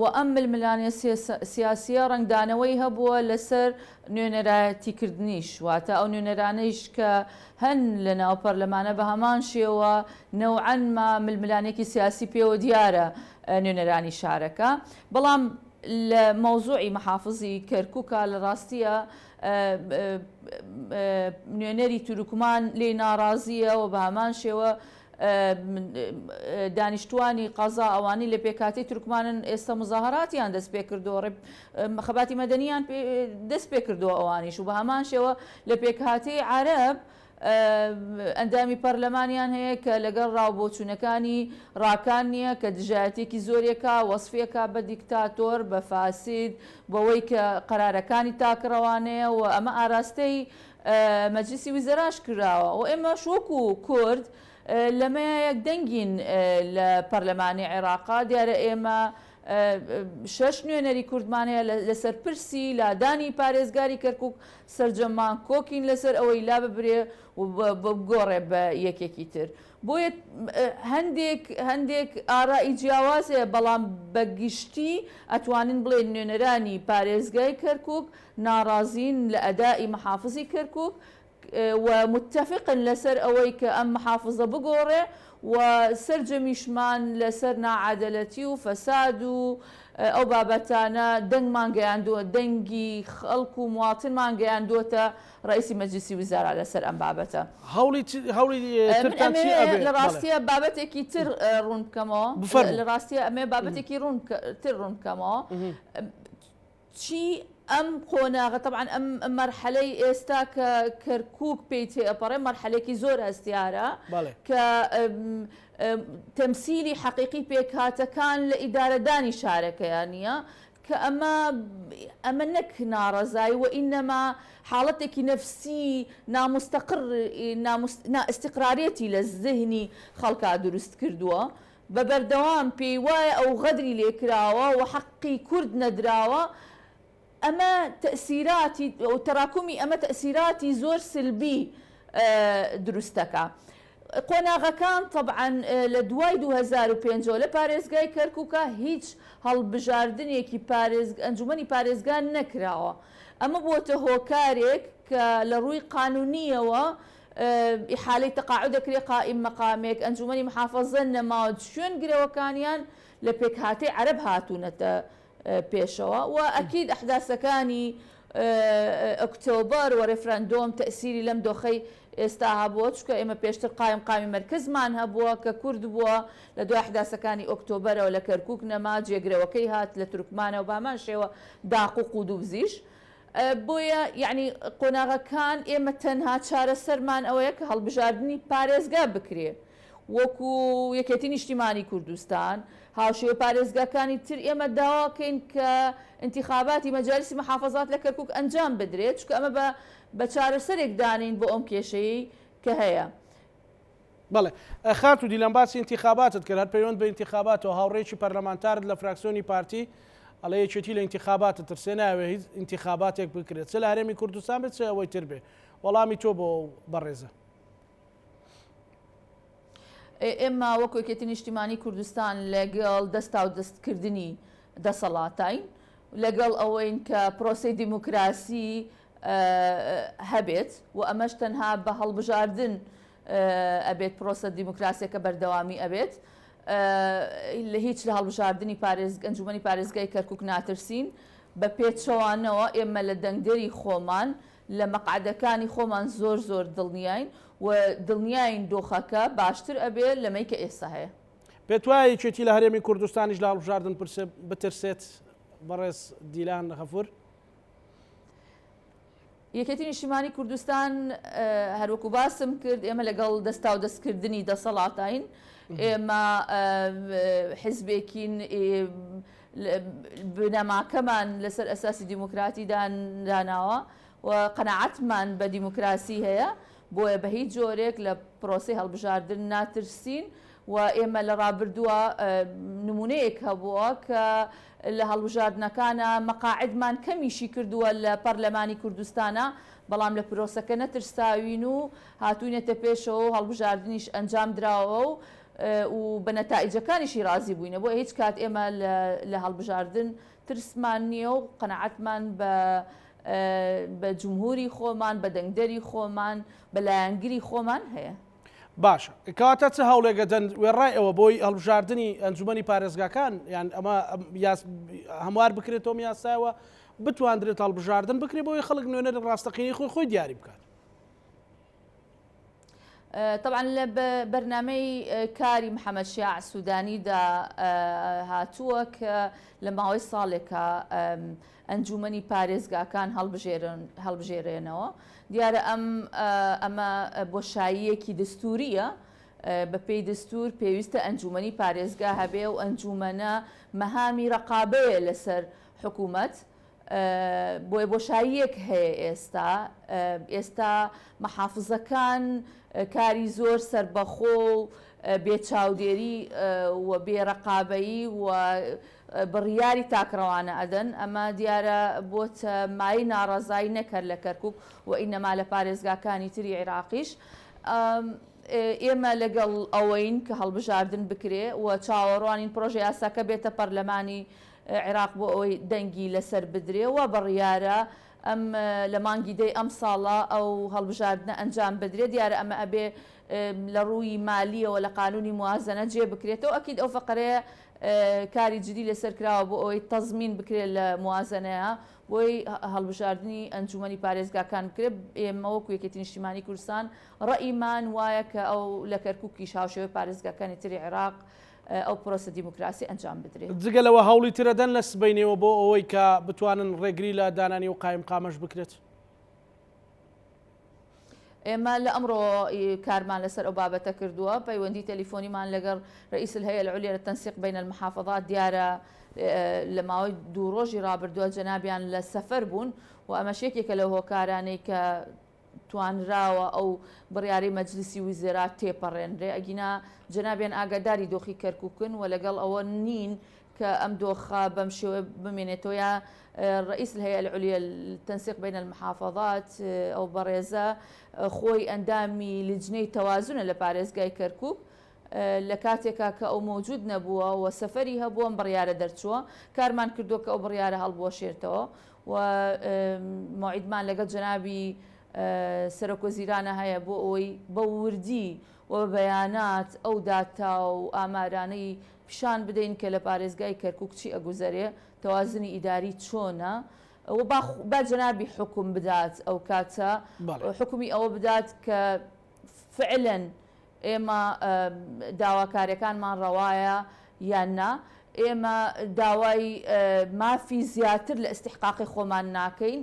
و ئەم ململانیە سیاسیە ڕنگدانەوەی هەبووە لەسەر نوێنەرایەتیکردنیش، واتە ئەو نوێنەرانەیش کە هەن لە ناو پەرلەمانە بە هەمان شێوە نەوعەن ململانێکی سیاسی پێوە دیارە نوێنەرانی شارەکە. بەڵام لە مەوزوعی محافزی کەرکووکە لە ڕاستیە نوێنەری تورکمان لێ ناڕازیە و بە هەمان شێوە دانیشتوانی قەزا ئەوانی لە پێکاتی تورکمانن ئێستا مزاهراتیان دەست پێ کردەوە، خەباتی مەدەنیان دەست پێ کردەوە ئەوانیش و بە هەمان شێوە لە پێکهاتی عەرەب ئەندامی پەرلەمانیان هەیە کە لەگەڵ ڕاوبۆچوونەکانی ڕاکان نییە کە دژایەتێکی زۆرێکە وەسفێکە بە دیکتاتۆر بە فاسید بەوەی کە قەرارەکانی تاکڕەوانەیە و ئەمە ئاراستەی مەجلیسی ویزەراش کراوە و ئێمە شۆک و کورد لەمەیەک دەنگین لە پەرلەمانی عێراقا. دیارە ئێمە 6 نوێنەری کوردمانەیە لەسەر پرسی لادانی پارێزگاری کەرکووک سەرجەمان کۆکین لەسەر ئەوەی لا ببرێ و بگۆڕێ بە یەکێکی تر. بۆیە هەندێک ئارایی جیاوازەیە، بەڵام بەگشتی ئەتوانین بڵێن نوێنەرانی پارێزگای کەرکووک ناڕازین لە ئەدای محافزی کەرکووک و متفقن لەسەر ئەوەی کە ئەم محافزە بگۆڕێ و سەرجەمیشمان لەسەر ناعادەلەتی و فەساد و ئەو بابەتانە دەنگمان گەیاندووە، دەنگی خەڵک و مواتنمان گەیاندووەتە ڕئیسی مەجلیسی ویزارا لەسەر ئەم بابەتە. لە ڕاستیە بابەتێکی تر ڕوون بکەمەوە، لە ڕاستیە ئەمێ بابەتێکی تر ڕوون بکەمەوە. چی ئەم قۆناغە طبعاً ئەم مەرحەلەی ئێستا کە کەرکووک پێی تێئەپەڕێ مەرحەلێکی زۆر هەستیارە کە تەمسیلی حەقیقی پێکهاتەکان لە ئیدارەدانی شارەکەیان نییە کە ئەمە نەک ناڕەزایی و ئینەما حاڵەتێکی نەفسی نامستەقر استقرارێتی لە زهنی خەڵکا دروست کردووە. بە بەردەوام پێی وایە ئەو غەدری لێکراوە و حەقی کورد نەدراوە. ئەمە تەسیراتی و تەراکمی ئەمە تەسیراتی زۆر سلبی دروستەکە. قۆناغەکان طبعاً لە دوای 2005 لە پارێزگای کەرکووکە هیچ هەڵبژاردنێکی ئەنجومەنی پارێزگان نەکراوە. ئەمە بۆتە هۆکارێک کە لە ڕووی قانونیەوە ئیحالەی تەقاعود دەکرێت قائیم مەقامێک ئەنجومەنی محافەزە نەماوە شوێن گرەوەکانیان لە پێکهاتی عەرەب هاتوونەتە پێشەوە و ئەکید ئەحداسەکانی ئۆکتۆبەر و ڕێفرەندۆم تەسیری لەم دۆخەی ئێستا هەبووە، چکە ئێمە پێشتر قامی مەرکزمان هەبووە کە کورد بووە لە دوای ئەحداسەکانی ئۆکتۆبەرەوە لە کەرکووک نەما جێگرەوەکەی هات لە تورکمانەوە بامان شێوە داق و دووبزیش. بۆیە یعنی قۆناغەکان ئێمە تەنها چارەسەرمان ئەوەیە کە هەڵبژاردننی پارێزگا بکرێ وەکو یەکێتی نیشتیمانی کوردستان هاوشێوە پارێزگاکانی تر ئێمە داواکەین کە انتخاباتی مەجالیسی محافەزات لە کەرکووک ئەنجام بدرێت، چکە ئەمە بە چارەسەرێک دانین بۆ ئەم کێشەیە کە هەیە. بەڵێ خات و دیلان باسی انتخاباتت کرد، پەیوەند بە انتخاباتەوە هاوڕێکی پەرلەمانتارت لە فراکسیۆنی پارتی ئەڵێ یەکێتی لە انتخاباتت ترسێ ناوێ هیچ انتخاباتێک بکرێت چ لە هەرێمی کوردستان بێت چ ئەوەی تر بێ. وەڵامی تۆ بۆ بەڕێزە. ئێمە وەکو یەکێتی نیشتیمانی کوردستان لەگەڵ دەستا و دەستکردنی دەسەڵاتین لەگەڵ ئەوەین کە پرۆسەی دیموکراسی هەبێت و ئەمەش تەنها بە هەڵبژاردن ئەبێت پرۆسە دیموکراسیەکە بەردەوامی ئەبێت. لە هیچ لە هەڵبژاردننی ئەنجومەنی پارێزگای کەرکووک ناترسین. بە پێچەوانەوە ئێمە لە دەنگدەری خۆمان لە مەقعدەکانی خۆمان زۆر دڵنیاین و دڵنیاین دۆخەکە باشتر ئەبێت لەمەی کە ئێستا هەیە. پێت وایە یەکێتی لە هەرێمی کوردستانیش لە هەڵبژاردن بترسێت بەڕێز دیلان غەفور؟ یەکێتی نیشتیمانی کوردستان هەروەکو باسم کرد ئێمە لەگەڵ دەستا و دەستکردنی دەسەڵاتین. ئێمە حیزبێکین بنەماکەمان لەسەر ئەساسی دیموکراتی داناوە و قەناعەتمان بە دیموکراسی هەیە، بۆیە بە هیچ جۆرێک لە پرۆسی هەڵبژاردن ناترسین و ئێمە لە ڕابردووە نمونەیەک هەبووە کە لە هەڵبژاردنەکانە مەقاعدمان کەمیشی کردووە لە پەرلەمانی کوردستانە، بەڵام لە پرۆسەکە نەترساوین و هاتوونێتە پێشەوە و هەڵبژاردنیش ئەنجام دراوە و و بە نەتائیجەکانیشی رازی بووینە بۆ هیچ کات ئێمە لە هەڵبژاردن ترسمان نییە و قەنەعەتمان بە جمهوری خۆمان بە دەنگدەری خۆمان بە لایەنگیری خۆمان هەیە. باشە کەواتە چه هەوڵێکە وێڕای ئەوە بۆی هەڵبژاردننی ئەنجومەنی پارێزگاکان یان ئەمە هەموار بکرێتەوە یاسایەوە بتواندرێت هەڵبژاردن بکرێت بۆی خەڵک نوێنە ڕاستەقینی خۆی دیاری بکات. طبعا لە بەرنامەی کاری محەممەد شیاع سوودانیدا هاتووە کە لە ماوەی ساڵێکە ئەنجومەنی پارێزگاکان هەڵبژێرێنەوە دیارە ئەمە بۆشاییەکی دەستوریە بە پێی دەستور پێویستە ئەنجومەنی پارێزگا هەبێ و ئەنجومەنە مەهامی ڕقابەیە لەسەر حکوومەت بۆیە بۆشاییەک هەیە ئێستا مەحافزەکان کاری زۆر سربەخۆ و بێچاودێری و بێڕقابەیی و بڕیاری تاکڕەوانە ئەدەن ئەمە دیارە بۆتە مای ناڕەزایی نەکرد لە کەرکووک و ئینەما لە پارێزگاکانی تری عێراقیش ئێمە لەگەڵ ئەوەین کە هەڵبژاردن بکرێ و چاوەڕوانین پرۆژە یاساکە بێتە پەرلەمانی عێراق بۆ ئەوەی دەنگی لەسەر بدرێ و بڕیارە ئەم لە مانگی دەی ئەم ساڵە ئەو هەڵبژاردنە ئەنجام بدرێت دیارە ئەمە ئەبێ لە ڕووی مالیەوە لە قانونی موازنە جێ بکرێتەوە ئەکید ئەو فقرەیە کاری جدی لەسەر کراوە بۆ ئەوەی تەزمین بکرێت لە موازنەیە بۆی هەڵبژاردننی ئەنجومەنی پارێزگاکان بکرێت ئێمە وەکو یەکێتی نیشتیمانی کوردستان ڕەئیمان وایە کە ئەو لە کەرکووکی هاوشێوەی پارێزگاکانی تری عێراق ئەو پرۆسە دیموکراسی ئەنجام بدرێت. جگەلەوە هەوڵی ترەدەن لە سبەینەوە بۆ ئەوەی کە بتوانن ڕێگری لە دانانی و قایم قامەش بکرێت. ئێمە لە ئەمڕۆ کارمان لەسەر ئەو بابەتە کردووە پەیوەندی تەلیفۆنیمان لەگەڵ ڕئیس الهەیە العولیا للتەنسیق بین المحافظات دیارە لە ماوەی دوو ڕۆژی ڕابردووە جەنابیان لە سەفەر بوون و ئەمەش یەکێکە لەو هۆکارانەی کە توانراوە ئەو بڕیاری مەجلیسی ویزێرات تێپەڕێنرێ ئەگینا جەنابیان ئاگاداری دۆخی کەرکووکن و لەگەڵ ئەوە نین کە ئەم دۆخە بەم شێوە بمێنێتەوە یا رئيس الهيئة العليا للتنسيق بين المحافظات أو بەڕێزە خۆی ئەندامی لجنەی تەوازونە لە پارێزگای کەرکووک لە کاتێکا کە ئەو مۆجود نەبووە و سەفەری هەبووە ئەم بڕیارە دەرچووە کارمان کردو کە ئەو بڕیارە هەڵبوەشێتەوە و موعیدمان لەگەڵ جەنابی سەرۆکوەزیرانە هەیە بۆ ئەوەی بە وردی و بەیانات ئەو داتا و ئامارانەی پیشان بدەین کە لە پارێزگای کەرکووک چی ئەگوزارێ تەوازنی ئیداری چۆنە و با جەنابی حکم بدات ئەو کاتە حکومی ئەوە بدات کە فعلا ئێمە داواکاریەکانمان ڕەوایە یان نا ئێمە داوای مافی زیاتر لە ئیستیحقاقی خۆمان ناکەین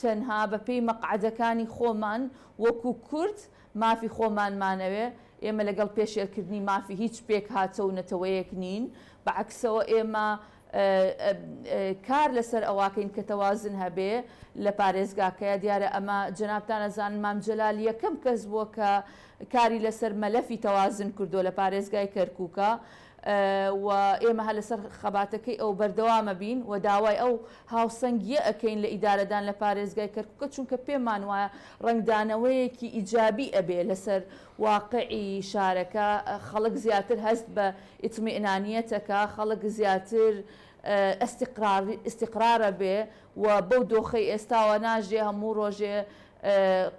تەنها بە پێی مەقعدەکانی خۆمان وەکو کورد مافی خۆمانمانەوێ ئێمە لەگەڵ پێشێرکردنی مافی هیچ پێک هاتە و نەتەوەیەک نین بەعکسەوە ئێمە کار لەسەر ئەواکەین کە تەوازن هەبێ لە پارێزگاکەیە دیارە ئەمە جەنابتان ئەزان مام جەلال یەکەم کەس بووە کە کاری لەسەر مەلەفی تەوازن کردو لە پارێزگای کەرکووکە و ئێمە هە لەسەر خەباتەکەی ئەو بەردەوامە بین و داوای ئەو هاوسەنگیە ئەەکەین لە ئیدارەدان لە پارێزگای کەرکووکە چونکە پێمان وایە ڕنگدانەوەیەکی ئیجابی ئەبێ لەسەر واقعی شارەکە خەڵک زیاتر هەست بە ئیتمیئنانیەتەکە خەڵک زیاتر ئیستیقرارە بێ و بەو دۆخەی ئێستاوە ناژێ هەموو ڕۆژێ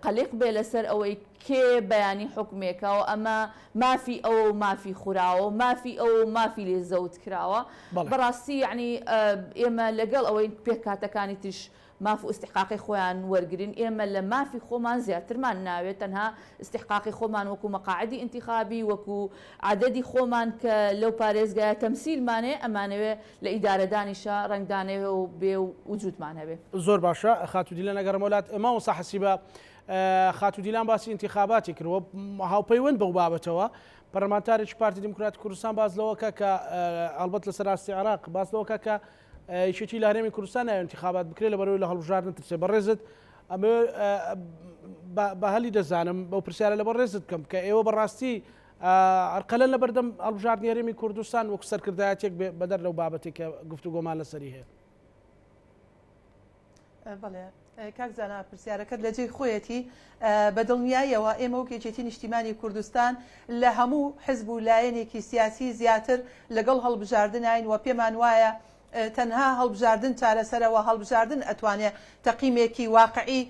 قەلیق بێ لەسەر ئەوەی کێ بەیانی حکمێکەوە ئەمە مافی ئەوە و مافی خوراوە و مافی ئەوە و مافی لێ زەوت کراوە بەڕاستی یعنی ئێمە لەگەڵ ئەوەی پێکاتەکانی تش ماف و استحقاقی خۆیان وەرگرن ئێمە لە مافی خۆمان زیاترمان ناوێت تەنها استحقاقی خۆمان وەکو مەقاعدی انتخابی وەکو عدەدی خۆمان کە لەو پارێزگایە تەمسیلمانێ ئەمانەوێ لە ئیدارەدانیشە ڕنگدانەوێ و بێ و وجودمان هەبێ. زۆر باشە خاتودیلە نەگەڕم وڵات مامۆستا حەسیبە خاتودیلان باسی انتخاباتی کردوە هاوپەیوەند بەو بابەتەوە پەرلەمانتارێکی پارتی دموکراتی کوردستان باز لەوەکە کە ئەلبەت لەسەر راستی عێراق باز لەوەکە کە یەکێتی لە هەرێمی کوردستان انتخابات بکرێت لەبەرەوەی لە هەڵبژاردن ترسێ بەڕێزت ئەمە بە هەلی دەزانم بەو پرسیارە لەبەر ڕێزت بکەم کە ئێوە بەڕاستی ئەرقەلەن لە بەردەم هەڵبژاردنی هەرێمی کوردستان وەکو سەرکردایەتێک بەدەر لەو بابەتێک کە گفتوگۆمان لەسەری هەیە. بەڵێ کاک زانا پرسیارەکەت لە جێی خۆیەتی بە دڵنیاییەوە ئێمە وەک یەکێتی نیشتیمانی کوردستان لە هەموو حزب و لایەنێکی سیاسی زیاتر لەگەڵ هەڵبژاردنین و پێمان وایە تەنها هەڵبژاردن چارەسەرەوە هەڵبژاردن ئەتوانێت تەقیمێکی واقعی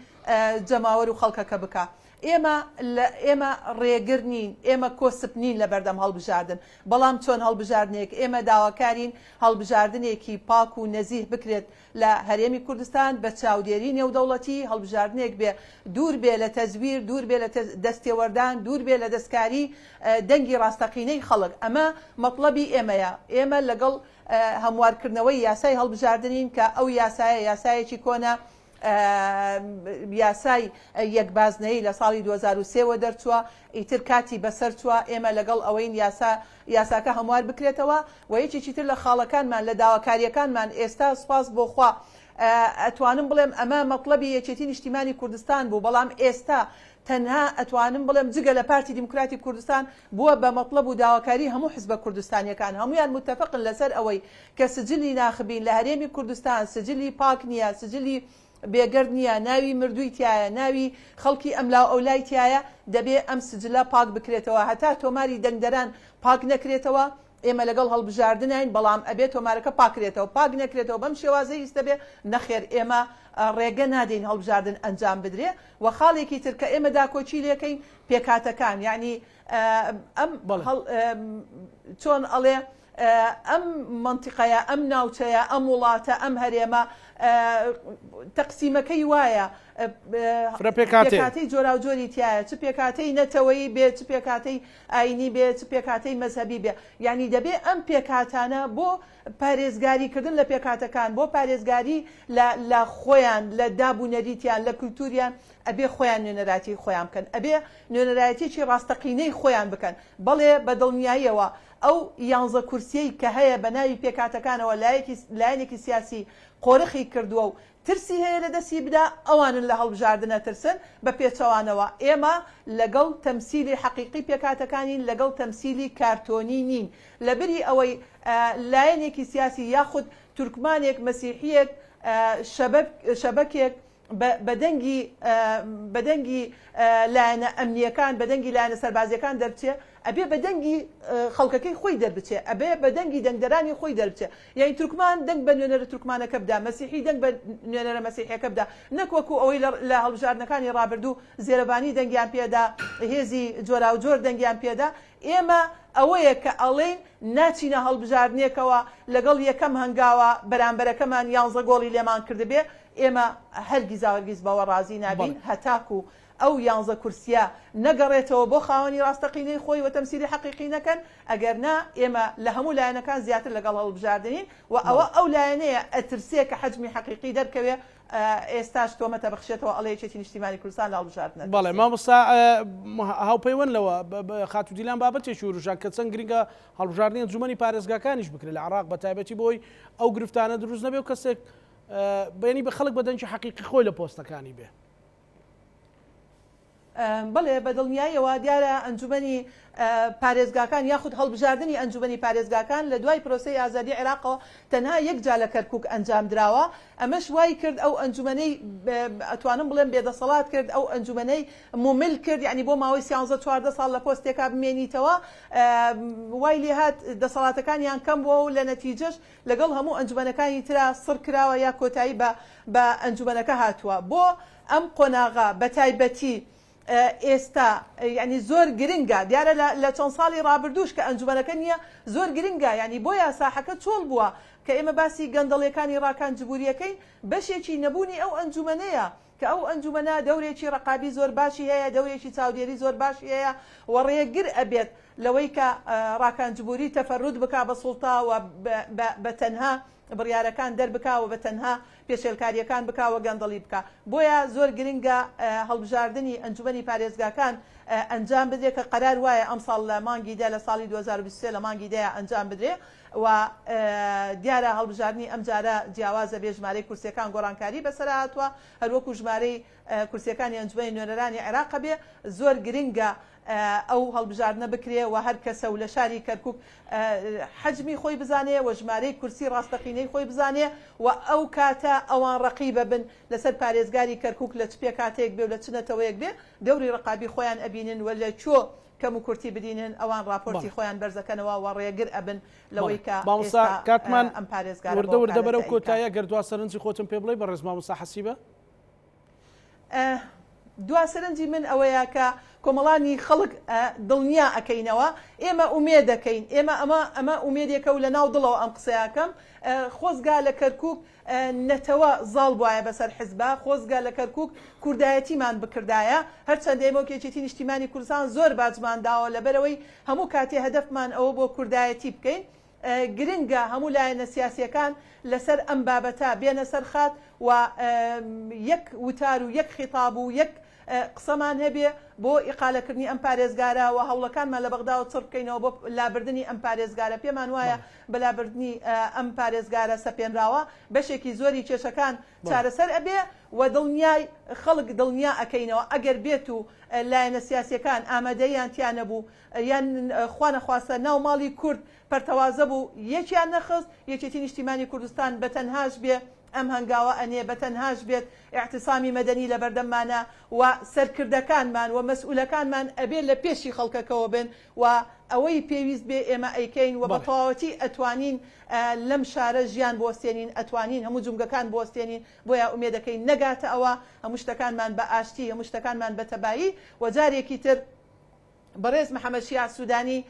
جەماوەر و خەڵکەکە بکە. ئێمە ڕێگر نین، ئێمە کۆسپ نین لە بەردەم هەڵبژاردن، بەڵام چۆن هەڵبژاردنێک ئێمە داواکارین هەڵبژاردنێکی پاک و نەزیه بکرێت لە هەرێمی کوردستان بە چاودێری نێودەوڵەتی، هەڵبژاردنێک بێ دوور بێ لە تەزویر، دوور بێ لە دەستێوەردان، دوور بێ لە دەستکاری دەنگی ڕاستەقینەی خەڵک. ئەمە مەطلبی ئێمەیە. ئێمە لەگەڵ هەموارکردنەوەی یاسای هەڵبژاردنین کە ئەو یاسایەکی کۆنا یاسای یەکبازنەی لە ساڵی 2023 دەرچووە، ئیتر کاتی بەسەر چووە. ئێمە لەگەڵ ئەوەی یاساکە هەموار بکرێتەوە و یەکێکی تر لە خاڵەکانمان لە داواکاریەکانمان ئێستا سوپاس بۆخوا ئەتوانم بڵێم ئەمە مەطلبی یەکێتی نیشتیمانی کوردستان بوو، بەڵام ئێستا تەنها ئەتوانم بڵێم جگە لە پارتی دیموکراتی کوردستان بووە بە مەطلب و داواکاری هەموو حزبە کوردستانیەکان هەمویان متفقن لەسەر ئەوەی کە سجلی ناخبین لە هەرێمی کوردستان سجلی پاک نییە، سجلی بێگەرد نییە، ناوی مردووی تایە، ناوی خەڵکی ئەملا ئەولای تایە، دەبێ ئەم سجلە پاک بکرێتەوە. هەتا تۆماری دەنگدەران پاک نەکرێتەوە ئێمە لەگەڵ هەڵبژاردنین، بەڵام ئەبێ تۆمارەکە پاکرێتەوە. پاک نەکرێتەوە بەم شێوازەی ئیستا بێ نەخێر ئێمە ڕێگە نادەین هەڵبژاردن ئەنجام بدرێ. و خاڵێکی تر کە ئێمە داکۆچی لێکەین پێکاتەکان، یعنی ئەم چۆن ئەڵێ ئەم منتیقەیە، ئەم ناوچەیە، ئەم وڵاتە، ئەم هەرێمە تەقسیمەکەی وایە پێکاتەی جۆرا و جۆری تایە، چ پێکاتەی نەتەوەی بێ، چ پێکاتەی ئاینی بێ، چ پێکاتەی مەزهەبی بێ. یعنی دەبێ ئەم پێکاتانە بۆ پارێزگاریکردن لە پێکاتەکان، بۆ پارێزگاری لە خۆیان، لە دابوونەریتیان، لە کولتوریان، ئەبێ خۆیان نوێنەراتی خۆیان بکەن، ئەبێ نوێنەرایەتێکی ڕاستەقینەی خۆیان بکەن. بەڵێ بە دڵنیاییەوە ئەو 11 کورسیەی کە هەیە بە ناوی پێکاتەکانەوە لایەنێکی سیاسی قۆرخی کردووە و ترسی هەیە لە دەستی بدا، ئەوانن لە هەڵبژاردنە ترسن بە پێچەوانەوە. ئێمە لەگەڵ تەمسیلی حەقیقی پێکاتەکانین، لەگەڵ تەمسیلی کارتۆنی نین. لەبری ئەوەی لایەنێکی سیاسی یاخود تورکمانێک، مەسیحیەک، شەبەکێک بەدەنگی لایەنە ئەمنیەکان، بەدەنگی لایەنە سەربازیەکان دەربچێ، ئەبێ بەدەنگی خەڵکەکەی خۆی دەربچێ، ئەبێ بەدەنگی دەنگدەرانی خۆی دەربچێ. یعنی تورکمان دەنگ بە نوێنەرە تورکمانەکە بدا، مەسیحی دەنگ بە نوێنەرە مەسیحیەکە بدا، نەک وەکو ئەوەی لە هەڵبژاردنەکانی ڕابردوو زێرەبانی دەنگیان پێدا، هێزی جۆرا و جۆر دەنگیان پێدا. ئێمە ئەوەیە کە ئەڵێن ناچینە هەڵبژاردنێکەوە لەگەڵ یەکەم هەنگاوە بەرامبەرەکەمان 11 گۆڵی لێمان کردبێ، ئێمە هەرگیز بەوە ڕازی نابین هەتاکو ئەو 11 کورسیە نەگەڕێتەوە بۆ خاوەنی ڕاستەقینەی خۆی و تەمسیلی حەقیقی نەکەن. ئەگەر نا ئێمە لە هەموو لایەنەکان زیاتر لەگەڵ هەڵبژاردنین و ئەو لایەنەیە ئەترسێ کە حەجمی حەقیقی دەرکەوێ ئێستاش تۆمەتە بەخشێتەوە ئەڵێ یەکێتی نیشتیمانی کوردستان لە هەڵبژاردنە. بەڵێ مامۆستا هاوپەیوەند لەوە خاتوودیلان بابەتێکی وروژان کە چەند گرنگە هەڵبژاردنی ئەنجومەنی پارێزگاکانیش بکرێت لە عێراق بە تایبەتی بۆی ئەو گرفتانە دروست نەبێ و کەسێک بەینی بە خەڵک بەدەنگی حەقیقی خۆی لە پۆستەکانی بێ. بەڵێ بە دڵنیاییەوە دیارە ئەنجومەنی پارێزگاکان یاخود هەڵبژاردننی ئەنجومەنی پارێزگاکان لە دوای پرۆسەی ئازادی عێراقەوە تەنها یەک جا لە کەرکووک ئەنجام درراوە. ئەمەش وای کرد ئەو ئەنجومەنەی ئەتوانم بڵێم بێدەسەڵات کرد، ئەو ئەنجومەنەی مومل کرد، یعنی بۆ ماوەی 13-14 ساڵ لە پۆستێکا بمێنیتەوە. وای لێ هات دەسەڵاتەکانیان کەم بووە و لە نەتیجەش لەگەڵ هەموو ئەنجومەنەکانی ترا سڕ کراوە یا کۆتایی بە ئەنجومەنەکە هاتووە. بۆ ئەم قۆناغا بە تایبەتی ئێستا ینی زۆر گرنگە، دیارە لە چەند ساڵی ڕابردووش کە ئەنجومەنەکە نییە زۆر گرنگە، ینی بۆ یاساحەکە چۆڵ بووە کە ئێمە باسی گەندەڵیەکانی ڕاکان جبوریەکەی بەشێکی نەبوونی ئەو ئەنجومەنەیە کە ئەو ئەنجومەنە دەورێکی ڕقابی زۆر باشی هەیە، دەورێکی چاودێری زۆر باشی هەیە و ڕێگر ئەبێت لەوەی کە ڕاکان جبوری تەفەڕود بکا بە سوڵتا و بە تەنها بڕیارەکان دەربکاوە بە تەنها پێشێلکاریەکان بکاوە گەندەڵی بکە. بۆیە زۆر گرنگە هەڵبژاردننی ئەنجومەنی پارێزگاکان ئەنجام بدرێت کە قەرار وایە ئەم ساڵ لە مانگیدا لە ساڵی 2023 لە مانگیداە ئەنجام بدرێت و دیارە هەڵبژاردننی ئەم جارە جیاوازە بێ ژمارەی کورسەکان گۆڕانکاری بەسەر هاتووە هەروەکو ژمارەی کورسەکانی ئەنجومەی نوێنەرانی عێراق بێ زۆر گرنگە ئەو هەڵبژاردنە بکرێ و هەر کەسە و لە شاری کەرکووک حەجمی خۆی بزانێ و ژمارەی کورسی ڕاستەقینەی خۆی بزانێ و ئەو کاتە ئەوان ڕقیبە بن لەسەر پارێزگاری کەرکووک لە چ پێ کاتێک بێ و لە چنەتەوەیەک بێ دەوری ڕقابی خۆیان ئەبینن و لە چۆ کەم و کورتی بدینن ئەوان راپۆرتی خۆیان بەرزەکەنەوە و ڕێگر ئەبن لەوەی کە کاتمان ئەم پارێزگار وردە بەرەو کۆتاییە گەردوا سەرنجی خۆتم پێ بڵێ بەڕێز مامۆستا حەسیبە دوا سەرنجی من ئەوەیە کە کۆمەڵانی خەڵک دڵنیا ئەەکەینەوە ئێمە ئومێد دەکەین ئێمە ئەمە ئومێدێکە و لە ناو دڵەوە ئەم قسەیەکەم خۆزگا لە کەرکووک نەتەوە زاڵ بواە بەسەر حزبە خۆزگا لە کەرکووک کوردایەتیمان بکردایە هەرچەندە ئێمە کێچێتی نیشتیمانی کوردستان زۆر باجمانداوە لەبەرەوەی هەموو کاتێ هەدەفمان ئەوە بۆ کوردایەتی بکەین گرنگە هەموو لایەنە سیاسیەکان لەسەر ئەم بابەتە بێنە سەرخات و یەک وتار و یەک خیتاب و یەک قسەمان هەبێ بۆ ئیقالەکردنی ئەم پارێزگارە و هەوڵەکانمان لە بەغدا و چڕ بکەینەوە بۆ لابردنی ئەم پارێزگارە پێمان وایە بەلابردنی ئەم پارێزگارە سەپێنراوە بەشێکی زۆری کێشەکان چارەسەر ئەبێ و دڵنیای خەڵک دڵنیا ئەەکەینەوە ئەگەر بێت و لایەنە سیاسیەکان ئامادەیان تیانە بوو یان خوانەخواستە ناو ماڵی کورد پەرتەوازە بوو یەکیان نەخست یەکێتی نیشتیمانی کوردستان بەتەنهاش بێ ئەم هەنگاوە ئەنێ بەتەنهاش بێت اعتصامی مەدەنی لە بەردەممانە و سەرکردەکانمان و مەسئولەکانمان ئەبێ لە پێشی خەڵکەکەەوە بن و ئەوەی پێویست بێ ئێمە ئەیکەین و بە تەواوەتی ئەتوانین لەم شارە ژیان بۆستێنین ئەتوانین هەموو جومگەکان بۆستێنین بۆیە ئومێدەکەین نەگاتە ئەوە هەموو شتەکانمان بە ئاشتی هەموو شتەکانمان بە تەبایی و جارێکی تر بەڕێز محەممەد شیع سوودانی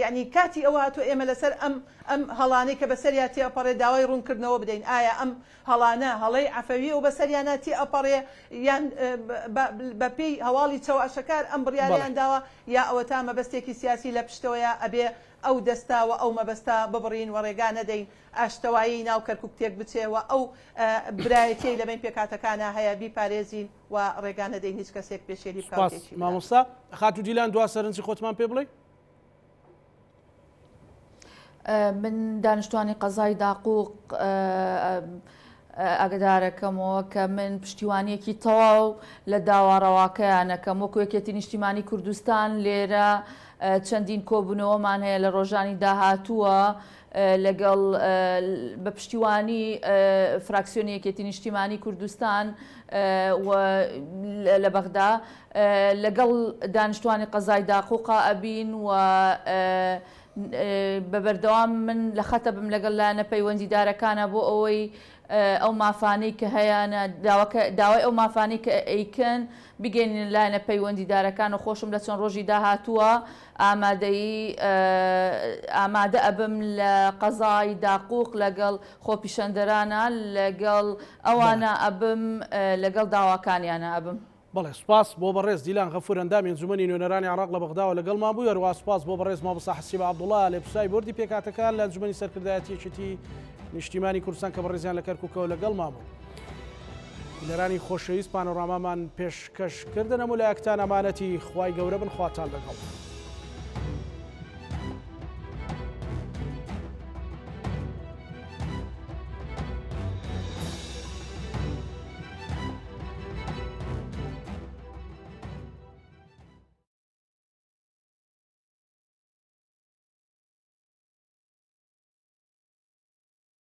یعنی کاتی ئەوە هاتۆ ئێمە لەسەر ئەم هەڵانەی کە بەسەریا تێ ئەپەڕێ داوای ڕوونکردنەوە بدەین ئایا ئەم هەڵانە هەڵەی عەفەویە و بەسەریانە تێ ئەپەڕێ یان بەپێی هەواڵی چاواشەکار ئەم بڕیاریان داوە یا ئەوە تا مەبەستێکی سیاسی لە پشتەوەیە ئەبێ ئەو دەستاوە ئەو مەبەستا ببڕین و ڕێگا نەدەین ئاشتەوایی ناو کەرکووک تێک بچێەوە ئەو برایەتی لەبین پێکاتەکانە هەیە بیپارێزین و ڕێگا نەدەین هیچ کەسێک پێشێری بکاتێکی مامۆستا خاتو دیلان دوا سەرنجی خۆتمان پێ بڵێ من دانیشتوانی قەزای داقوق ئاگدارەکەمەوە کە من پشتیوانیەکی تەواو لە داواڕەواکەیانەکەم وەکو یەکێتی نیشتیمانی کوردستان لێرە چەندین کۆبوونەوەمان هەیە لە ڕۆژانی داهاتووە لەگەڵ بە پشتیوانی فراکسیۆنی یەکێتی نیشتیمانی کوردستان لە بەغدا لەگەڵ دانیشتوانی قەزای داقوقا ئەبین و بەبەردەوام من لە خەتە بم لەگەڵ لایەنە پەیوەندیدارەکانە بۆ ئەوەی ئەو مافانەی کە هەیەە داوای ئەو مافانەی کە ئەیکەن بگەینن لایەنە پەیوەندیدارەکان و خۆشم لە چەند ڕۆژی داهاتووە ئامادە ئەبم لە قەزای داقوق لەگەڵ خۆپیشەندەرانە لەگەڵ ئەوانە ئەبم لەگەڵ داواکانیانە ئەبم. بەڵێ سوپاس بۆ بەڕێز دیلان غەفور ئەندامی ئەنجومەنی نوێنەرانی عێراق لە بەغداوە لەگەڵمان بوو هەروە سوپاس بۆ بەڕێز مامۆستا حەسیب عەبدوڵڵا لە پشای بۆردی پێکاتەکان لە ئەنجومەنی سەرکردایەتیەکێتی نیشتیمانی کوردستان کە بەڕێزیان لە کەرکووکەوە لەگەڵمان بوو. لەرانی خۆشەویست پانۆڕامامان پێشکەشکردن هەموو لایەکتان ئەمانەتی خوای گەورە بن خواتان لەگەڵ.